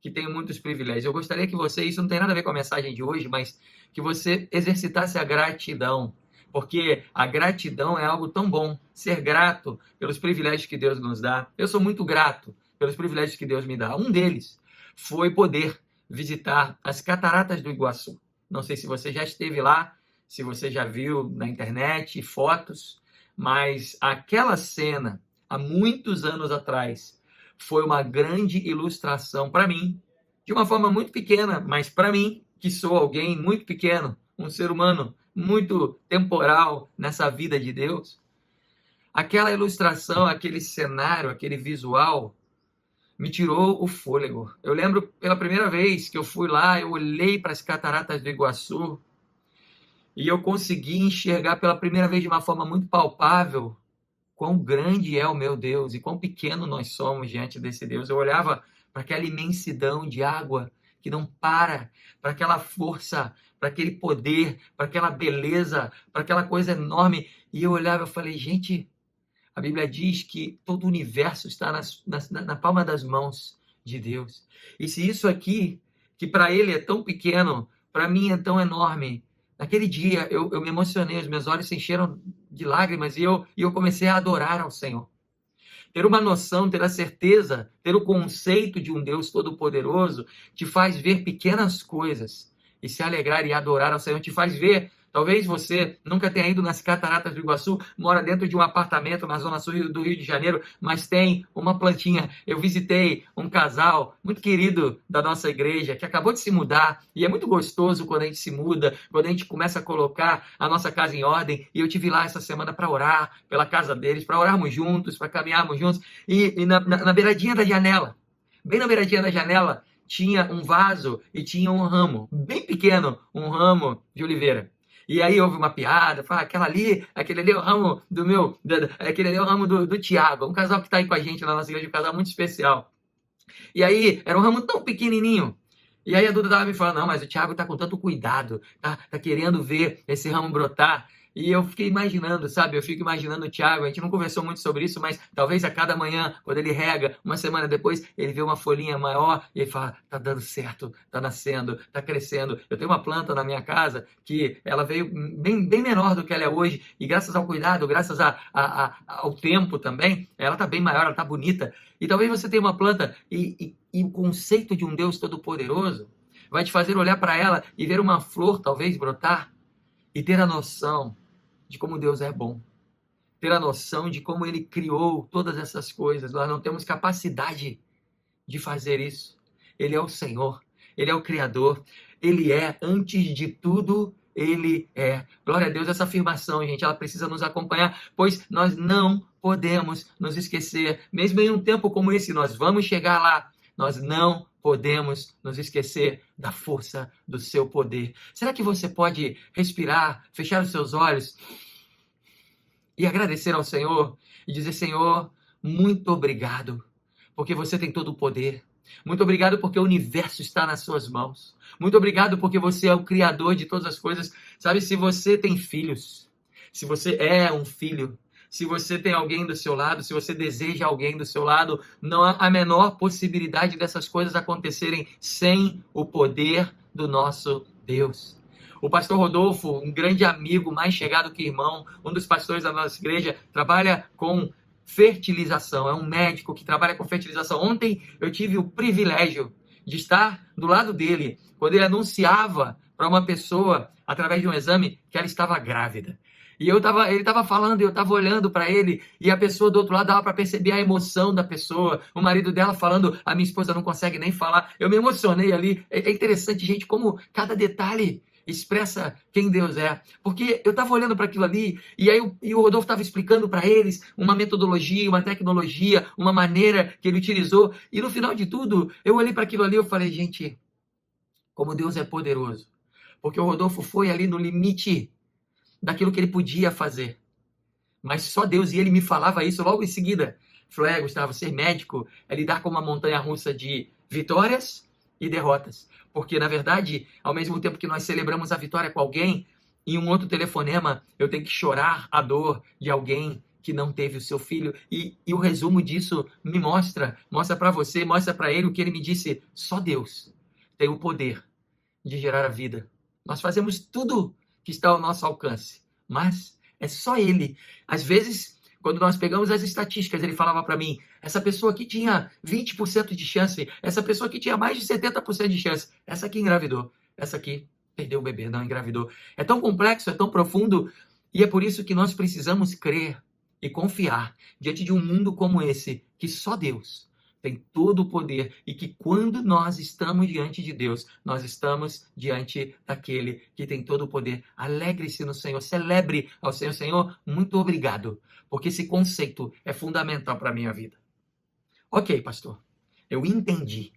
que tenho muitos privilégios. Eu gostaria que você, isso não tem nada a ver com a mensagem de hoje, mas que você exercitasse a gratidão. Porque a gratidão é algo tão bom. Ser grato pelos privilégios que Deus nos dá. Eu sou muito grato pelos privilégios que Deus me dá. Um deles foi poder visitar as Cataratas do Iguaçu. Não sei se você já esteve lá, se você já viu na internet fotos, mas aquela cena, há muitos anos atrás, foi uma grande ilustração para mim, de uma forma muito pequena, mas para mim, que sou alguém muito pequeno, um ser humano muito temporal nessa vida de Deus, aquela ilustração, aquele cenário, aquele visual, me tirou o fôlego. Eu lembro, pela primeira vez que eu fui lá, eu olhei para as Cataratas do Iguaçu e eu consegui enxergar pela primeira vez de uma forma muito palpável quão grande é o meu Deus e quão pequeno nós somos diante desse Deus. Eu olhava para aquela imensidão de água que não para aquela força, para aquele poder, para aquela beleza, para aquela coisa enorme. E eu olhava e falei, gente, a Bíblia diz que todo o universo está na palma das mãos de Deus. E se isso aqui, que para ele é tão pequeno, para mim é tão enorme, naquele dia eu me emocionei, os meus olhos se encheram de lágrimas e eu comecei a adorar ao Senhor. Ter uma noção, ter a certeza, ter o conceito de um Deus todo-poderoso te faz ver pequenas coisas e se alegrar e adorar ao Senhor. Te faz ver, talvez você nunca tenha ido nas Cataratas do Iguaçu, mora dentro de um apartamento na zona sul do Rio de Janeiro, mas tem uma plantinha. Eu visitei um casal muito querido da nossa igreja, que acabou de se mudar, e é muito gostoso quando a gente se muda, quando a gente começa a colocar a nossa casa em ordem, e eu tive lá essa semana para orar pela casa deles, para orarmos juntos, para caminharmos juntos, e na beiradinha da janela, bem na beiradinha da janela, tinha um vaso e tinha um ramo, bem pequeno, um ramo de oliveira. E aí houve uma piada, fala, aquele ali é o ramo aquele ali é o ramo do Tiago, um casal que está aí com a gente na nossa igreja, um casal muito especial. E aí, era um ramo tão pequenininho. E aí a Duda estava me falando, não, mas o Tiago está com tanto cuidado, tá querendo ver esse ramo brotar. E eu fiquei imaginando, sabe? Eu fico imaginando o Tiago, a gente não conversou muito sobre isso, mas talvez a cada manhã, quando ele rega, uma semana depois, ele vê uma folhinha maior e ele fala, tá dando certo, tá nascendo, tá crescendo. Eu tenho uma planta na minha casa que ela veio bem menor do que ela é hoje, e graças ao cuidado, graças ao tempo também, ela tá bem maior, ela tá bonita. E talvez você tenha uma planta e o conceito de um Deus Todo-Poderoso vai te fazer olhar para ela e ver uma flor talvez brotar e ter a noção de como Deus é bom. Ter a noção de como Ele criou todas essas coisas. Nós não temos capacidade de fazer isso. Ele é o Senhor. Ele é o Criador. Ele é, antes de tudo, Ele é. Glória a Deus, essa afirmação, gente, ela precisa nos acompanhar, pois nós não podemos nos esquecer. Mesmo em um tempo como esse, nós vamos chegar lá. Nós não podemos nos esquecer da força do seu poder. Será que você pode respirar, fechar os seus olhos e agradecer ao Senhor e dizer, Senhor, muito obrigado, porque você tem todo o poder. Muito obrigado porque o universo está nas suas mãos. Muito obrigado porque você é o Criador de todas as coisas. Sabe, se você tem filhos, se você é um filho, se você tem alguém do seu lado, se você deseja alguém do seu lado, não há a menor possibilidade dessas coisas acontecerem sem o poder do nosso Deus. O pastor Rodolfo, um grande amigo, mais chegado que irmão, um dos pastores da nossa igreja, trabalha com fertilização, é um médico que trabalha com fertilização. Ontem eu tive o privilégio de estar do lado dele, quando ele anunciava para uma pessoa, através de um exame, que ela estava grávida. E ele estava falando e eu estava olhando para ele, e a pessoa do outro lado dava para perceber a emoção da pessoa. O marido dela falando, a minha esposa não consegue nem falar. Eu me emocionei ali. É interessante, gente, como cada detalhe expressa quem Deus é. Porque eu estava olhando para aquilo ali, e aí o Rodolfo estava explicando para eles uma metodologia, uma tecnologia, uma maneira que ele utilizou. E no final de tudo, eu olhei para aquilo ali e eu falei, gente, como Deus é poderoso. Porque o Rodolfo foi ali no limite daquilo que ele podia fazer. Mas só Deus, e ele me falava isso logo em seguida. Falou, Gustavo, ser médico é lidar com uma montanha-russa de vitórias e derrotas. Porque, na verdade, ao mesmo tempo que nós celebramos a vitória com alguém, em um outro telefonema, eu tenho que chorar a dor de alguém que não teve o seu filho. E o resumo disso me mostra para você, mostra para ele o que ele me disse. Só Deus tem o poder de gerar a vida. Nós fazemos tudo que está ao nosso alcance, mas é só Ele. Às vezes, quando nós pegamos as estatísticas, ele falava para mim, essa pessoa aqui tinha 20% de chance, essa pessoa aqui tinha mais de 70% de chance, essa aqui engravidou, essa aqui perdeu o bebê, não engravidou. É tão complexo, é tão profundo, e é por isso que nós precisamos crer e confiar diante de um mundo como esse, que só Deus tem todo o poder, e que quando nós estamos diante de Deus, nós estamos diante daquele que tem todo o poder. Alegre-se no Senhor, celebre ao Senhor. Senhor, muito obrigado, porque esse conceito é fundamental para a minha vida. Ok, pastor, eu entendi.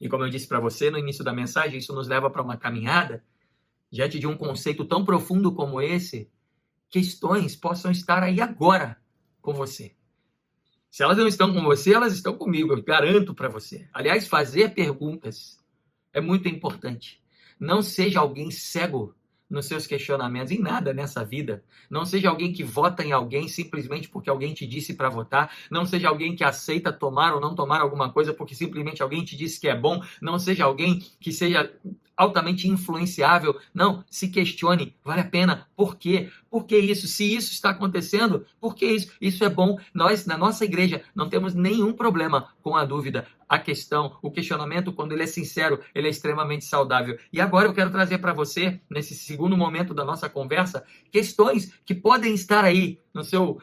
E como eu disse para você no início da mensagem, isso nos leva para uma caminhada, diante de um conceito tão profundo como esse, questões possam estar aí agora com você. Se elas não estão com você, elas estão comigo, eu garanto para você. Aliás, fazer perguntas é muito importante. Não seja alguém cego nos seus questionamentos, em nada nessa vida. Não seja alguém que vota em alguém simplesmente porque alguém te disse para votar. Não seja alguém que aceita tomar ou não tomar alguma coisa porque simplesmente alguém te disse que é bom. Não seja alguém que seja altamente influenciável. Não, se questione, vale a pena. Por quê? Por que isso? Se isso está acontecendo, por que isso? Isso é bom. Nós, na nossa igreja, não temos nenhum problema com a dúvida. A questão, o questionamento, quando ele é sincero, ele é extremamente saudável. E agora eu quero trazer para você, nesse segundo momento da nossa conversa, questões que podem estar aí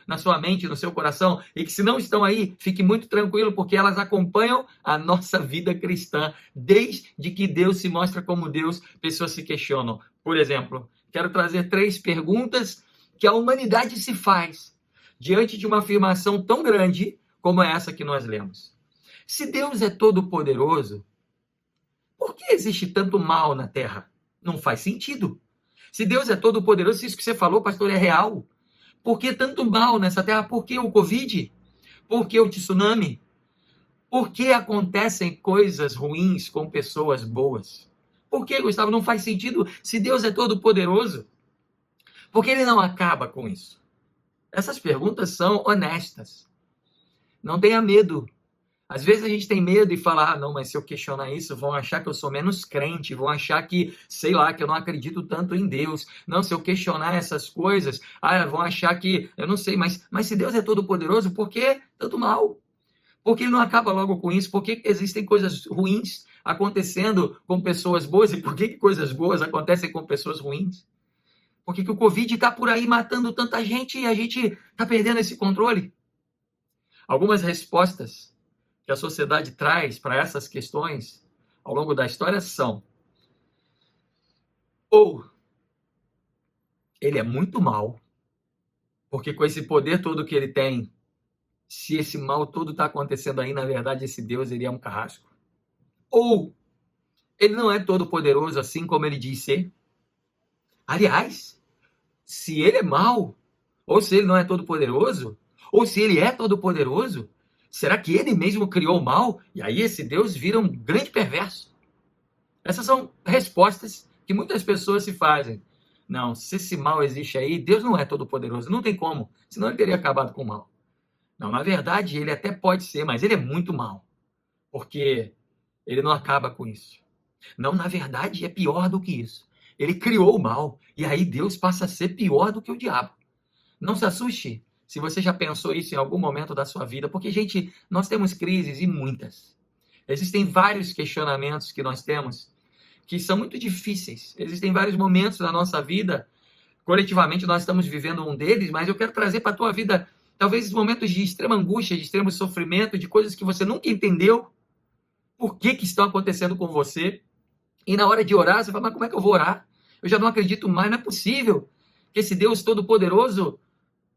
na sua mente, no seu coração, e que se não estão aí, fique muito tranquilo, porque elas acompanham a nossa vida cristã. Desde que Deus se mostra como Deus, pessoas se questionam. Por exemplo, quero trazer 3 perguntas que a humanidade se faz diante de uma afirmação tão grande como essa que nós lemos. Se Deus é todo-poderoso, por que existe tanto mal na Terra? Não faz sentido. Se Deus é todo-poderoso, se isso que você falou, pastor, é real, por que tanto mal nessa Terra? Por que o Covid? Por que o tsunami? Por que acontecem coisas ruins com pessoas boas? Por que, Gustavo? Não faz sentido. Se Deus é todo-poderoso, Por que ele não acaba com isso? Essas perguntas são honestas. Não tenha medo. Às vezes a gente tem medo e fala, não, mas se eu questionar isso, vão achar que eu sou menos crente, vão achar que, sei lá, que eu não acredito tanto em Deus. Não, se eu questionar essas coisas, vão achar que, eu não sei, mas se Deus é todo poderoso, por que tanto mal? Por que ele não acaba logo com isso? Por que existem coisas ruins acontecendo com pessoas boas? E por que coisas boas acontecem com pessoas ruins? Por que o Covid está por aí matando tanta gente e a gente está perdendo esse controle? Algumas respostas que a sociedade traz para essas questões ao longo da história são: ou ele é muito mal, porque com esse poder todo que ele tem, se esse mal todo está acontecendo aí, na verdade esse Deus ele é um carrasco. Ou ele não é todo poderoso assim como ele diz ser. Aliás, se ele é mau, ou se ele não é todo poderoso, ou se ele é todo poderoso, será que ele mesmo criou o mal? E aí esse Deus vira um grande perverso. Essas são respostas que muitas pessoas se fazem. Não, se esse mal existe aí, Deus não é todo poderoso. Não tem como, senão ele teria acabado com o mal. Não, na verdade, ele até pode ser, mas ele é muito mal. Porque ele não acaba com isso. Não, na verdade, é pior do que isso. Ele criou o mal, e aí Deus passa a ser pior do que o diabo. Não se assuste se você já pensou isso em algum momento da sua vida, porque, gente, nós temos crises e muitas. Existem vários questionamentos que nós temos que são muito difíceis. Existem vários momentos da nossa vida, coletivamente nós estamos vivendo um deles, mas eu quero trazer para a tua vida talvez momentos de extrema angústia, de extremo sofrimento, de coisas que você nunca entendeu por que estão acontecendo com você. E na hora de orar, você fala, mas como é que eu vou orar? Eu já não acredito mais, não é possível que esse Deus Todo-Poderoso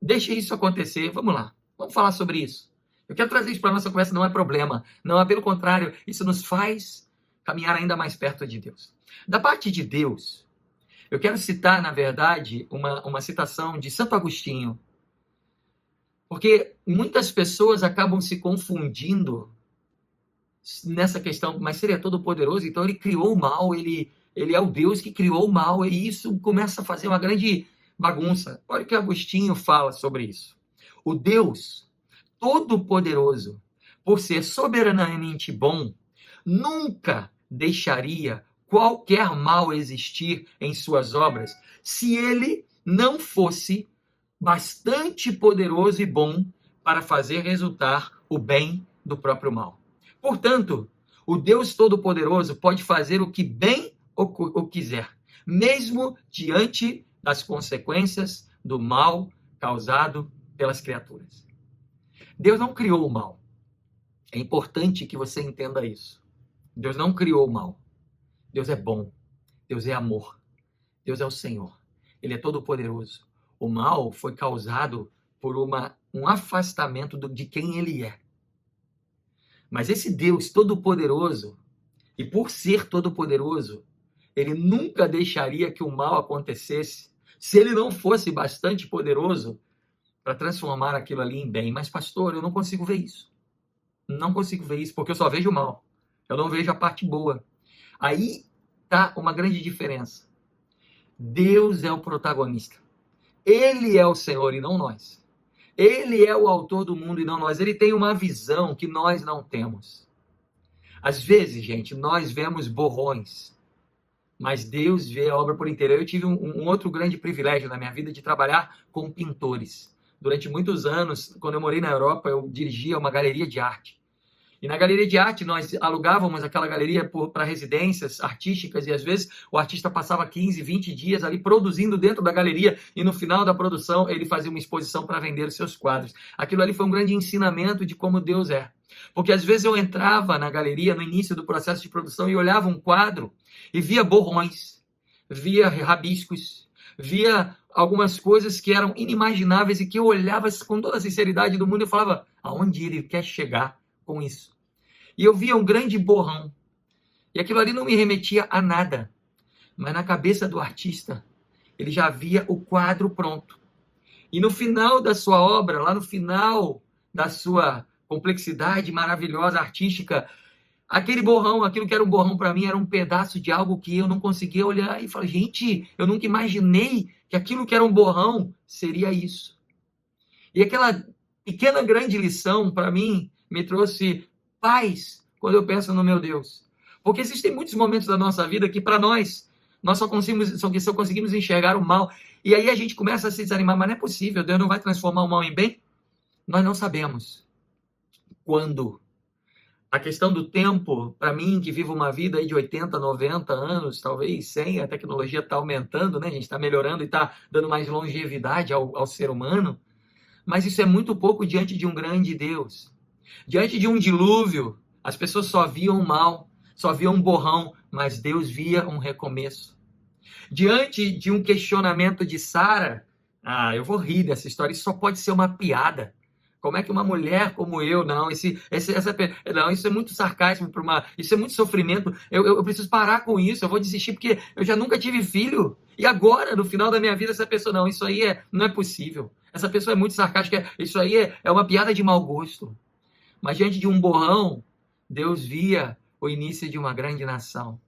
deixe isso acontecer. Vamos lá, vamos falar sobre isso. Eu quero trazer isso para a nossa conversa, não é problema. Não, é pelo contrário, isso nos faz caminhar ainda mais perto de Deus. Da parte de Deus, eu quero citar, na verdade, uma citação de Santo Agostinho. Porque muitas pessoas acabam se confundindo nessa questão, mas se ele é todo poderoso, então ele criou o mal, ele é o Deus que criou o mal, e isso começa a fazer uma grande bagunça. Olha o que Agostinho fala sobre isso. O Deus todo-poderoso, por ser soberanamente bom, nunca deixaria qualquer mal existir em suas obras, se ele não fosse bastante poderoso e bom para fazer resultar o bem do próprio mal. Portanto, o Deus Todo-Poderoso pode fazer o que bem ou quiser, mesmo diante das consequências do mal causado pelas criaturas. Deus não criou o mal. É importante que você entenda isso. Deus não criou o mal. Deus é bom. Deus é amor. Deus é o Senhor. Ele é todo-poderoso. O mal foi causado por um afastamento de quem ele é. Mas esse Deus todo-poderoso, e por ser todo-poderoso, ele nunca deixaria que o mal acontecesse se ele não fosse bastante poderoso para transformar aquilo ali em bem. Mas, pastor, eu não consigo ver isso. Não consigo ver isso, porque eu só vejo o mal. Eu não vejo a parte boa. Aí está uma grande diferença. Deus é o protagonista. Ele é o Senhor e não nós. Ele é o autor do mundo e não nós. Ele tem uma visão que nós não temos. Às vezes, gente, nós vemos borrões, mas Deus vê a obra por inteiro. Eu tive um outro grande privilégio na minha vida de trabalhar com pintores. Durante muitos anos, quando eu morei na Europa, eu dirigia uma galeria de arte. E na galeria de arte, nós alugávamos aquela galeria para residências artísticas, e às vezes o artista passava 15, 20 dias ali produzindo dentro da galeria, e no final da produção ele fazia uma exposição para vender os seus quadros. Aquilo ali foi um grande ensinamento de como Deus é. Porque às vezes eu entrava na galeria no início do processo de produção e olhava um quadro e via borrões, via rabiscos, via algumas coisas que eram inimagináveis e que eu olhava com toda a sinceridade do mundo e falava, aonde ele quer chegar com isso? E eu via um grande borrão. E aquilo ali não me remetia a nada. Mas na cabeça do artista, ele já via o quadro pronto. E no final da sua obra, lá no final da sua complexidade maravilhosa artística, aquele borrão, aquilo que era um borrão para mim, era um pedaço de algo que eu não conseguia olhar e falar, gente, eu nunca imaginei que aquilo que era um borrão seria isso. E aquela pequena grande lição, para mim, me trouxe paz quando eu penso no meu Deus. Porque existem muitos momentos da nossa vida que, para nós só conseguimos enxergar o mal. E aí a gente começa a se desanimar, mas não é possível, Deus não vai transformar o mal em bem? Nós não sabemos quando. A questão do tempo, para mim, que vivo uma vida aí de 80, 90 anos, talvez 100, a tecnologia está aumentando, né? A gente está melhorando e está dando mais longevidade ao ser humano, mas isso é muito pouco diante de um grande Deus. Diante de um dilúvio, as pessoas só viam o mal, só viam um borrão, mas Deus via um recomeço. Diante de um questionamento de Sara, eu vou rir dessa história, isso só pode ser uma piada. Como é que uma mulher como eu, não, isso é muito sarcasmo, isso é muito sofrimento, eu preciso parar com isso, eu vou desistir porque eu já nunca tive filho, e agora, no final da minha vida, essa pessoa, não, isso aí não é possível, essa pessoa é muito sarcástica, isso aí é uma piada de mau gosto. Mas diante de um borrão, Deus via o início de uma grande nação.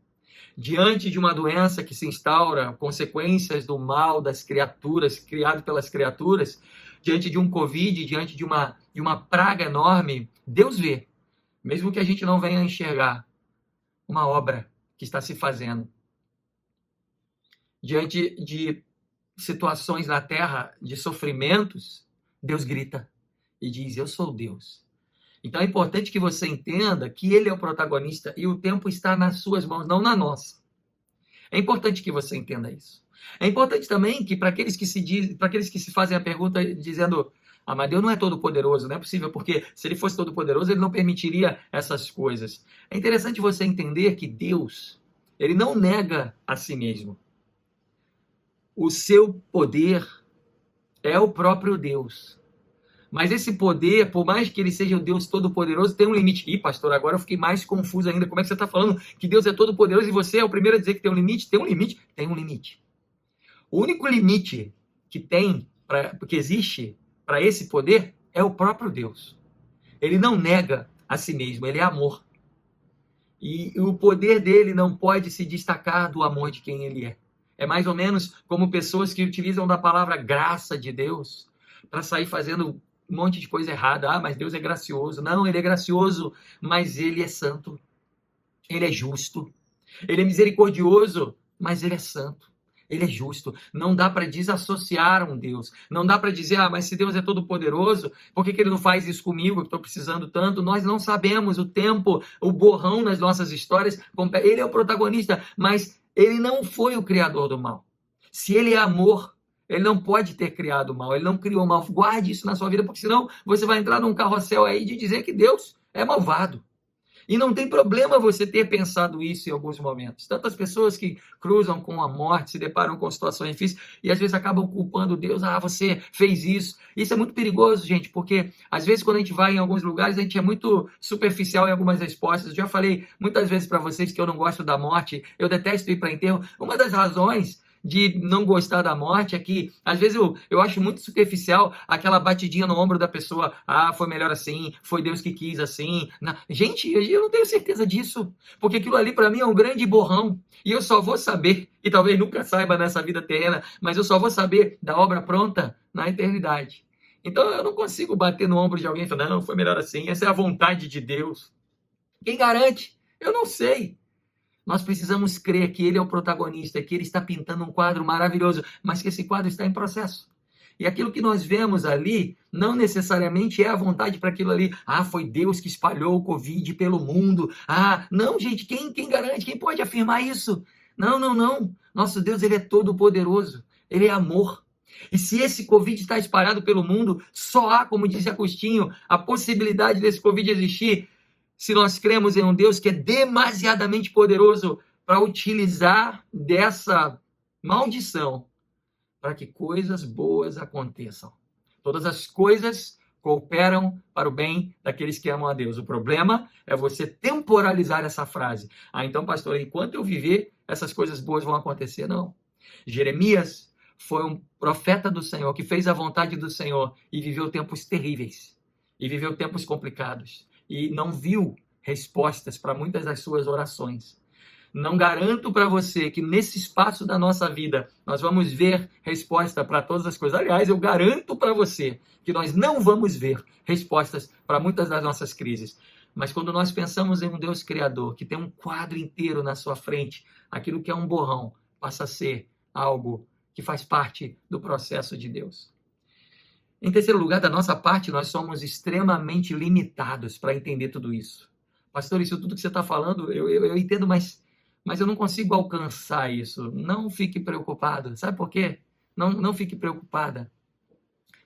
Diante de uma doença que se instaura, consequências do mal das criaturas, criado pelas criaturas, diante de um Covid, diante de uma praga enorme, Deus vê, mesmo que a gente não venha enxergar, uma obra que está se fazendo. Diante de situações na terra, de sofrimentos, Deus grita e diz, eu sou Deus. Então é importante que você entenda que ele é o protagonista e o tempo está nas suas mãos, não na nossa. É importante que você entenda isso. É importante também que para aqueles que se fazem a pergunta dizendo, mas Deus não é todo poderoso, não é possível, porque se ele fosse todo poderoso, ele não permitiria essas coisas. É interessante você entender que Deus, ele não nega a si mesmo. O seu poder é o próprio Deus. Mas esse poder, por mais que ele seja o Deus todo-poderoso, tem um limite. Ih, pastor, agora eu fiquei mais confuso ainda. Como é que você está falando que Deus é todo-poderoso e você é o primeiro a dizer que tem um limite? Tem um limite? Tem um limite. O único limite que existe para esse poder é o próprio Deus. Ele não nega a si mesmo, ele é amor. E o poder dele não pode se destacar do amor de quem ele é. É mais ou menos como pessoas que utilizam da palavra graça de Deus para sair fazendo um monte de coisa errada. Mas Deus é gracioso. Não, ele é gracioso, mas ele é santo. Ele é justo. Ele é misericordioso, mas ele é santo. Ele é justo. Não dá para desassociar um Deus. Não dá para dizer, mas se Deus é todo poderoso, por que ele não faz isso comigo, que estou precisando tanto? Nós não sabemos o tempo, o borrão nas nossas histórias. Ele é o protagonista, mas ele não foi o criador do mal. Se ele é amor, ele não pode ter criado o mal. Ele não criou o mal. Guarde isso na sua vida, porque senão você vai entrar num carrossel aí de dizer que Deus é malvado. E não tem problema você ter pensado isso em alguns momentos. Tantas pessoas que cruzam com a morte, se deparam com situações difíceis e às vezes acabam culpando Deus. Você fez isso. Isso é muito perigoso, gente, porque às vezes quando a gente vai em alguns lugares, a gente é muito superficial em algumas respostas. Eu já falei muitas vezes para vocês que eu não gosto da morte, eu detesto ir para enterro. Uma das razões de não gostar da morte é que, às vezes, eu acho muito superficial aquela batidinha no ombro da pessoa. Foi melhor assim, foi Deus que quis assim. Não. Gente, eu não tenho certeza disso, porque aquilo ali para mim é um grande borrão, e eu só vou saber, e talvez nunca saiba nessa vida terrena, mas eu só vou saber da obra pronta na eternidade. Então eu não consigo bater no ombro de alguém e falar, não, foi melhor assim, essa é a vontade de Deus. Quem garante? Eu não sei. Nós precisamos crer que ele é o protagonista, que ele está pintando um quadro maravilhoso, mas que esse quadro está em processo. E aquilo que nós vemos ali, não necessariamente é a vontade para aquilo ali. Foi Deus que espalhou o Covid pelo mundo. Não, gente, quem garante? Quem pode afirmar isso? Não. Nosso Deus, ele é todo poderoso. Ele é amor. E se esse Covid está espalhado pelo mundo, só há, como disse Agostinho, a possibilidade desse Covid existir se nós cremos em um Deus que é demasiadamente poderoso para utilizar dessa maldição para que coisas boas aconteçam. Todas as coisas cooperam para o bem daqueles que amam a Deus. O problema é você temporalizar essa frase. Então, pastor, enquanto eu viver, essas coisas boas vão acontecer. Não. Jeremias foi um profeta do Senhor que fez a vontade do Senhor e viveu tempos terríveis. E viveu tempos complicados. E não viu respostas para muitas das suas orações. Não garanto para você que nesse espaço da nossa vida nós vamos ver resposta para todas as coisas. Aliás, eu garanto para você que nós não vamos ver respostas para muitas das nossas crises. Mas quando nós pensamos em um Deus criador, que tem um quadro inteiro na sua frente, aquilo que é um borrão passa a ser algo que faz parte do processo de Deus. Em terceiro lugar, da nossa parte, nós somos extremamente limitados para entender tudo isso. Pastor, isso tudo que você está falando, eu entendo, mas eu não consigo alcançar isso. Não fique preocupado. Sabe por quê? Não fique preocupada.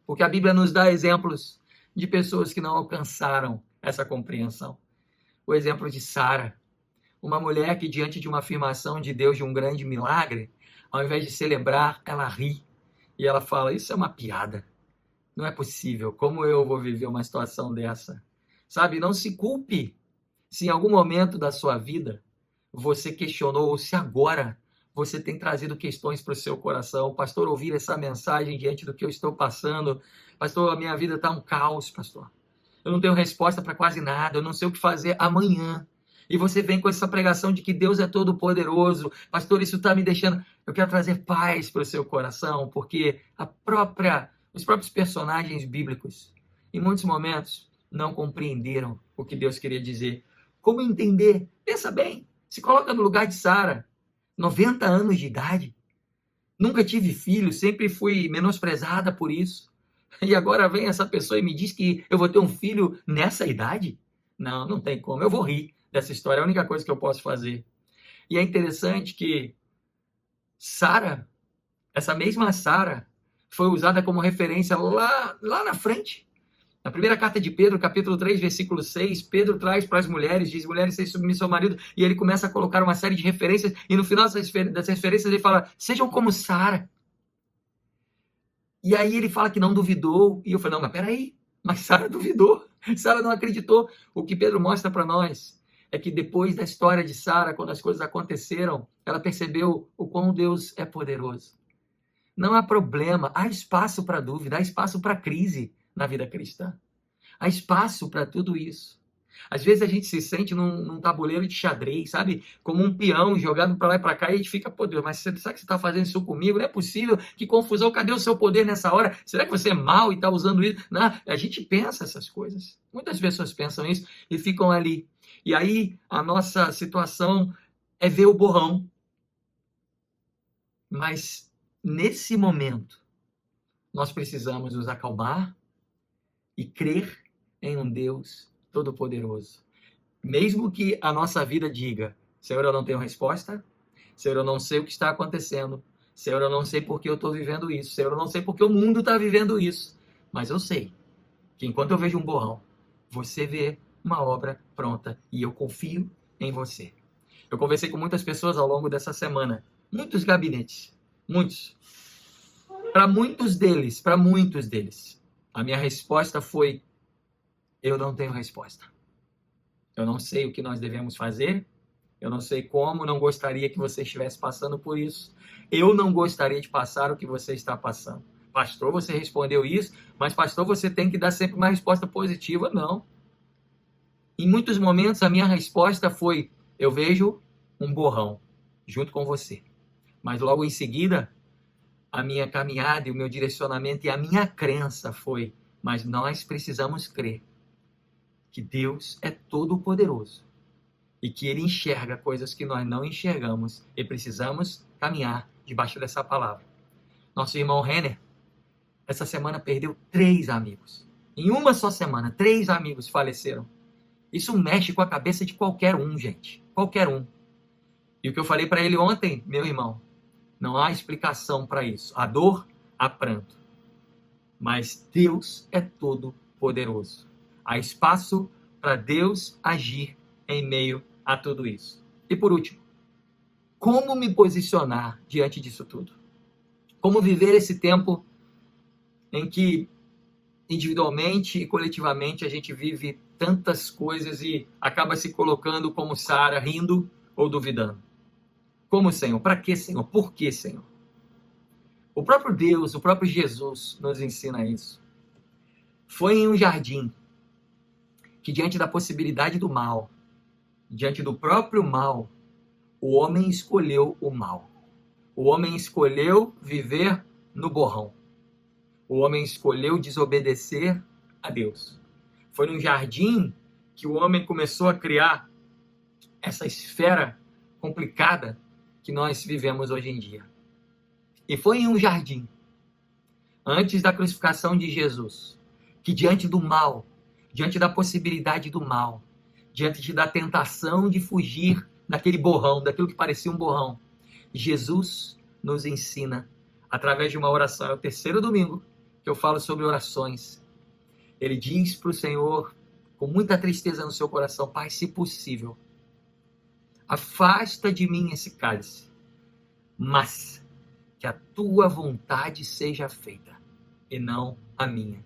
Porque a Bíblia nos dá exemplos de pessoas que não alcançaram essa compreensão. O exemplo de Sara, uma mulher que diante de uma afirmação de Deus de um grande milagre, ao invés de celebrar, ela ri. E ela fala, isso é uma piada. Não é possível. Como eu vou viver uma situação dessa? Sabe, não se culpe se em algum momento da sua vida você questionou, ou se agora você tem trazido questões para o seu coração. Pastor, ouvir essa mensagem diante do que eu estou passando. Pastor, a minha vida está um caos, pastor. Eu não tenho resposta para quase nada. Eu não sei o que fazer amanhã. E você vem com essa pregação de que Deus é todo poderoso. Pastor, isso está me deixando... Eu quero trazer paz para o seu coração, porque os próprios personagens bíblicos, em muitos momentos, não compreenderam o que Deus queria dizer. Como entender? Pensa bem. Se coloca no lugar de Sara, 90 anos de idade. Nunca tive filho, sempre fui menosprezada por isso. E agora vem essa pessoa e me diz que eu vou ter um filho nessa idade? Não tem como. Eu vou rir dessa história. É a única coisa que eu posso fazer. E é interessante que Sara, essa mesma Sara, foi usada como referência lá na frente. Na primeira carta de Pedro, capítulo 3, versículo 6, Pedro traz para as mulheres, diz, mulheres, sejam submissas ao marido, e ele começa a colocar uma série de referências, e no final dessas referências ele fala, sejam como Sara. E aí ele fala que não duvidou, e eu falei, não, mas peraí, mas Sara duvidou, Sara não acreditou. O que Pedro mostra para nós é que depois da história de Sara, quando as coisas aconteceram, ela percebeu o quão Deus é poderoso. Não há problema, há espaço para dúvida, há espaço para crise na vida cristã. Há espaço para tudo isso. Às vezes a gente se sente num tabuleiro de xadrez, sabe? Como um peão jogado para lá e para cá, e a gente fica, pô Deus, mas será que você está fazendo isso comigo? Não é possível, que confusão, cadê o seu poder nessa hora? Será que você é mau e está usando isso? Não, a gente pensa essas coisas. Muitas pessoas pensam isso e ficam ali. E aí a nossa situação é ver o borrão. Mas nesse momento, nós precisamos nos acalmar e crer em um Deus todo-poderoso. Mesmo que a nossa vida diga, Senhor, eu não tenho resposta, Senhor, eu não sei o que está acontecendo, Senhor, eu não sei por que eu estou vivendo isso, Senhor, eu não sei por que o mundo está vivendo isso, mas eu sei que enquanto eu vejo um borrão, você vê uma obra pronta e eu confio em você. Eu conversei com muitas pessoas ao longo dessa semana, muitos gabinetes, muitos. Para muitos deles, a minha resposta foi, eu não tenho resposta. Eu não sei o que nós devemos fazer, eu não sei como, não gostaria que você estivesse passando por isso. Eu não gostaria de passar o que você está passando. Pastor, você respondeu isso, mas pastor, você tem que dar sempre uma resposta positiva. Não. Em muitos momentos, a minha resposta foi, eu vejo um borrão junto com você. Mas logo em seguida, a minha caminhada e o meu direcionamento e a minha crença foi, mas nós precisamos crer que Deus é todo-poderoso e que Ele enxerga coisas que nós não enxergamos e precisamos caminhar debaixo dessa palavra. Nosso irmão Renner, essa semana perdeu 3 amigos. Em uma só semana, 3 amigos faleceram. Isso mexe com a cabeça de qualquer um, gente. Qualquer um. E o que eu falei para ele ontem, meu irmão, não há explicação para isso. Há dor, há pranto. Mas Deus é todo poderoso. Há espaço para Deus agir em meio a tudo isso. E por último, como me posicionar diante disso tudo? Como viver esse tempo em que individualmente e coletivamente a gente vive tantas coisas e acaba se colocando como Sara, rindo ou duvidando? Como, Senhor? Para que, Senhor? Por que, Senhor? O próprio Deus, o próprio Jesus nos ensina isso. Foi em um jardim que, diante da possibilidade do mal, diante do próprio mal, O homem escolheu o mal. O homem escolheu viver no borrão. O homem escolheu desobedecer a Deus. Foi num jardim que o homem começou a criar essa esfera complicada que nós vivemos hoje em dia. E foi em um jardim, antes da crucificação de Jesus, que diante do mal, diante da possibilidade do mal, diante da tentação de fugir daquele borrão, daquilo que parecia um borrão, Jesus nos ensina, através de uma oração. É o terceiro domingo que eu falo sobre orações. Ele diz para o Senhor, com muita tristeza no seu coração: Pai, se possível, afasta de mim esse cálice, mas que a tua vontade seja feita e não a minha.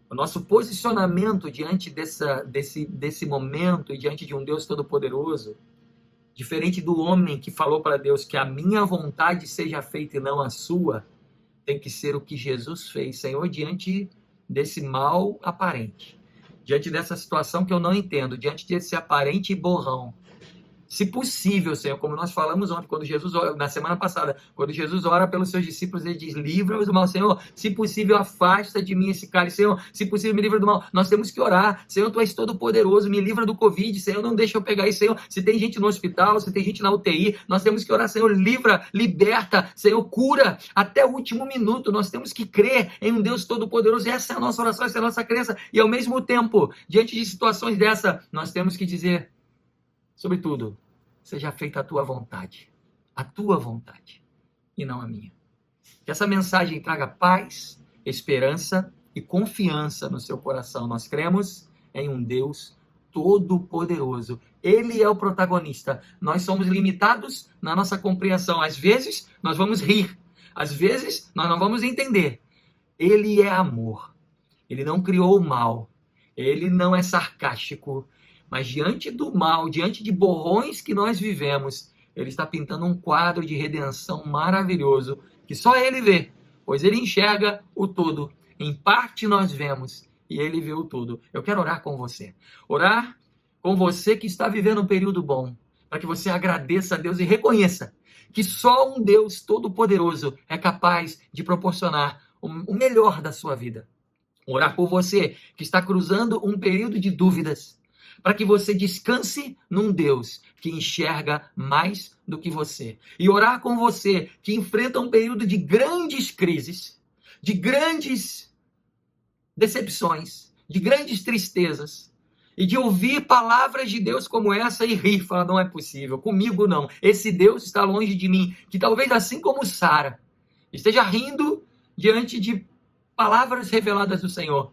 O nosso posicionamento diante desse momento e diante de um Deus Todo-Poderoso, diferente do homem que falou para Deus que a minha vontade seja feita e não a sua, tem que ser o que Jesus fez. Senhor, diante desse mal aparente, diante dessa situação que eu não entendo, diante desse aparente borrão, se possível, Senhor, como nós falamos ontem, quando Jesus ora, na semana passada, quando Jesus ora pelos seus discípulos, ele diz: livra-os do mal, Senhor, se possível, afasta de mim esse cálice, Senhor, se possível, me livra do mal. Nós temos que orar: Senhor, Tu és todo poderoso, me livra do Covid, Senhor, não deixa eu pegar isso, Senhor, se tem gente no hospital, se tem gente na UTI, nós temos que orar: Senhor, livra, liberta, Senhor, cura, até o último minuto. Nós temos que crer em um Deus Todo-Poderoso. Essa é a nossa oração, essa é a nossa crença, e ao mesmo tempo, diante de situações dessa, nós temos que dizer, sobretudo, seja feita a tua vontade, e não a minha. Que essa mensagem traga paz, esperança e confiança no seu coração. Nós cremos em um Deus Todo-Poderoso. Ele é o protagonista. Nós somos limitados na nossa compreensão. Às vezes, nós vamos rir. Às vezes, nós não vamos entender. Ele é amor. Ele não criou o mal. Ele não é sarcástico. Mas diante do mal, diante de borrões que nós vivemos, Ele está pintando um quadro de redenção maravilhoso, que só Ele vê, pois Ele enxerga o todo. Em parte nós vemos, e Ele vê o todo. Eu quero orar com você. Orar com você que está vivendo um período bom, para que você agradeça a Deus e reconheça que só um Deus Todo-Poderoso é capaz de proporcionar o melhor da sua vida. Orar por você que está cruzando um período de dúvidas, para que você descanse num Deus que enxerga mais do que você. E orar com você que enfrenta um período de grandes crises, de grandes decepções, de grandes tristezas, e de ouvir palavras de Deus como essa e rir, falar: não é possível, comigo não, esse Deus está longe de mim, que talvez assim como Sara, esteja rindo diante de palavras reveladas do Senhor,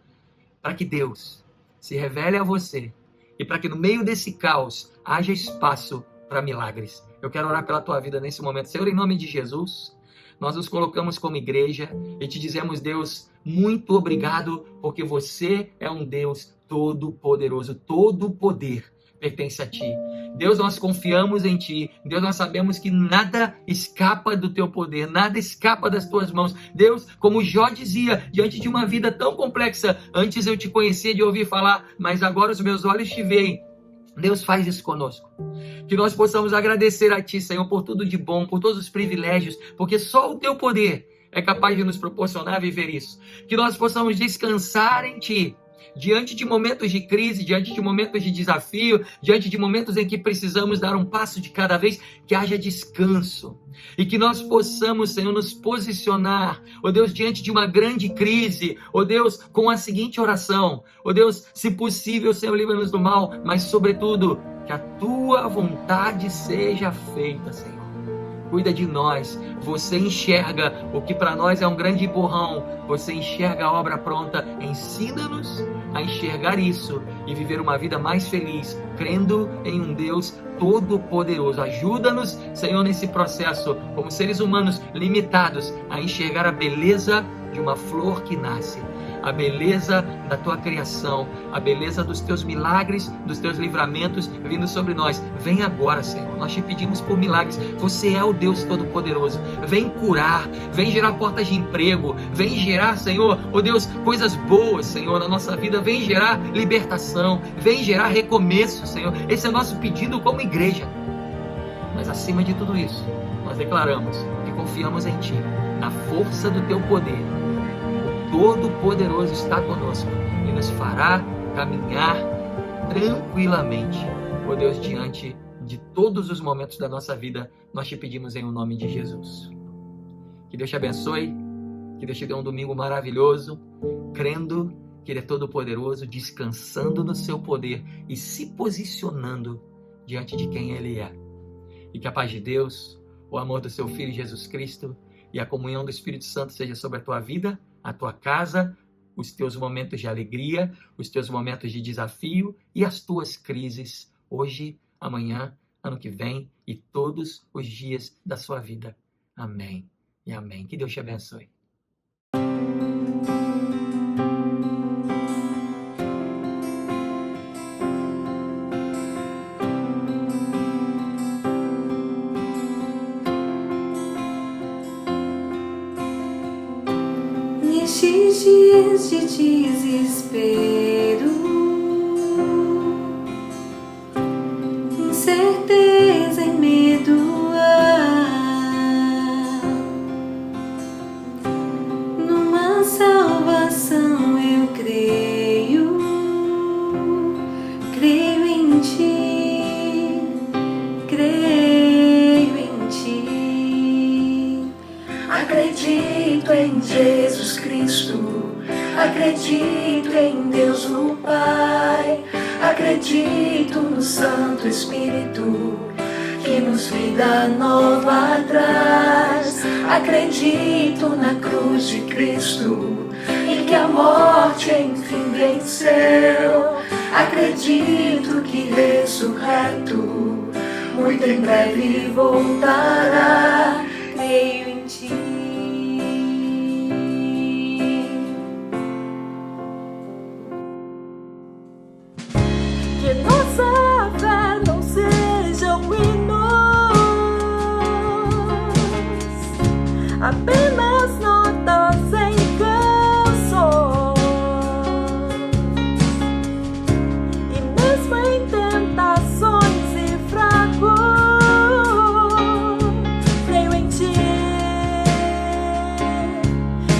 para que Deus se revele a você, e para que no meio desse caos haja espaço para milagres. Eu quero orar pela tua vida nesse momento. Senhor, em nome de Jesus, nós nos colocamos como igreja e te dizemos: Deus, muito obrigado, porque você é um Deus todo-poderoso. Todo o poder pertence a ti. Deus, nós confiamos em ti. Deus, nós sabemos que nada escapa do teu poder, nada escapa das tuas mãos. Deus, como Jó dizia, diante de uma vida tão complexa, antes eu te conhecia de ouvir falar, mas agora os meus olhos te veem. Deus, faz isso conosco. Que nós possamos agradecer a ti, Senhor, por tudo de bom, por todos os privilégios, porque só o teu poder é capaz de nos proporcionar viver isso. Que nós possamos descansar em ti, diante de momentos de crise, diante de momentos de desafio, diante de momentos em que precisamos dar um passo de cada vez, que haja descanso. E que nós possamos, Senhor, nos posicionar, ó Deus, diante de uma grande crise, ó Deus, com a seguinte oração: ó Deus, se possível, Senhor, livra-nos do mal, mas sobretudo, que a tua vontade seja feita, Senhor. Cuida de nós. Você enxerga o que para nós é um grande borrão. Você enxerga a obra pronta. Ensina-nos a enxergar isso e viver uma vida mais feliz, crendo em um Deus todo-poderoso. Ajuda-nos, Senhor, nesse processo, como seres humanos limitados, a enxergar a beleza de uma flor que nasce, a beleza da tua criação, a beleza dos teus milagres, dos teus livramentos vindo sobre nós. Vem agora, Senhor, nós te pedimos por milagres. Você é o Deus Todo-Poderoso. Vem curar, vem gerar portas de emprego, vem gerar, Senhor, ó Deus, coisas boas, Senhor, na nossa vida. Vem gerar libertação, vem gerar recomeço, Senhor. Esse é o nosso pedido como igreja. Mas acima de tudo isso, nós declaramos que confiamos em Ti, na força do Teu poder. O Todo-Poderoso está conosco e nos fará caminhar tranquilamente. Ó Deus, diante de todos os momentos da nossa vida, nós Te pedimos em nome de Jesus. Que Deus Te abençoe, que Deus Te dê um domingo maravilhoso, crendo que Ele é todo-poderoso, descansando no Seu poder e se posicionando diante de quem Ele é. E que a paz de Deus, o amor do Seu Filho Jesus Cristo e a comunhão do Espírito Santo seja sobre a tua vida, a tua casa, os teus momentos de alegria, os teus momentos de desafio e as tuas crises, hoje, amanhã, ano que vem e todos os dias da sua vida. Amém e amém. Que Deus te abençoe. Nestes dias de desespero, incerteza e medo, numa salvação eu creio, creio em Ti, creio em Ti. Acredito em Jesus Cristo, acredito em Deus o Pai, acredito no Santo Espírito, que nos vida nova traz. Acredito na cruz de Cristo, e que a morte enfim venceu. Acredito que ressurreto, muito em breve voltará. Creio em Ti. Que nossa fé não seja um hinos, apenas notas em canções, e mesmo em tentações e fracos, creio em Ti,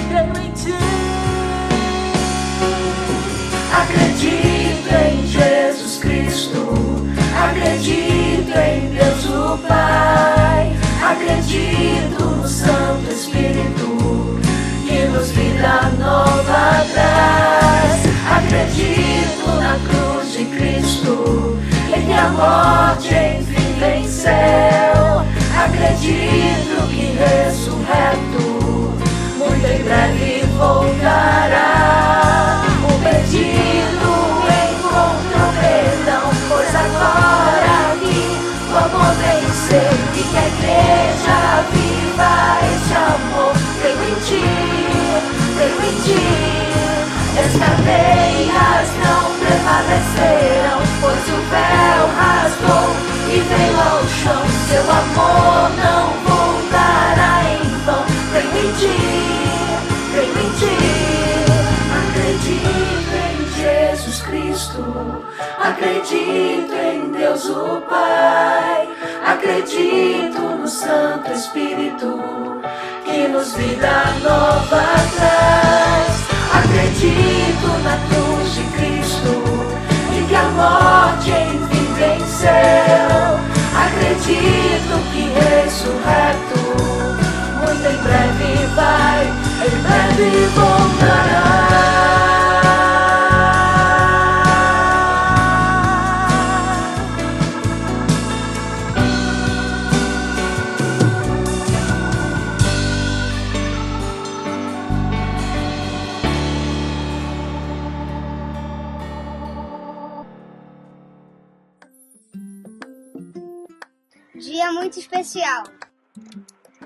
creio em Ti. Acredito em Jesus Cristo, acredito em Deus o Pai, acredito no Santo Espírito, que nos vida nova traz. Acredito na cruz de Cristo, e que a morte enfim venceu. Acredito que ressurreto, muito em breve voltará. O perdido encontrou perdão, pois agora aqui vamos vencer, e que a igreja viva este amor. Creio em Ti, creio em Ti. As cadeias não prevaleceram, pois o véu rasgou e veio ao chão. Seu amor não voltará em vão. Creio em Ti, creio em Ti. Acredito em Jesus Cristo, acredito em Deus o Pai, acredito no Santo Espírito, que nos vida nova traz. Acredito na cruz de Cristo, e que a morte enfim venceu. Acredito que ressurreto, muito em breve vai, em breve voltará. Dia muito especial.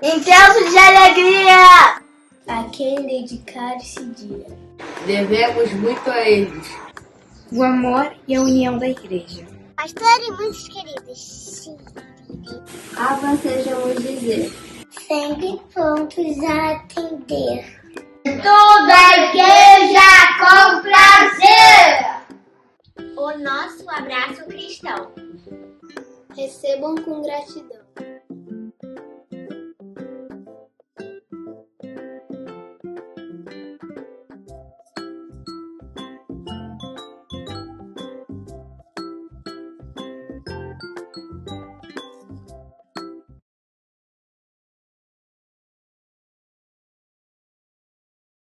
Intenso de alegria! A quem dedicar esse dia? Devemos muito a eles. O amor e a união da igreja. Pastor e muitos queridos, sim. Aba sejamos dizer. Sempre prontos a atender. Toda a igreja com prazer! O nosso abraço cristão. Recebam com gratidão.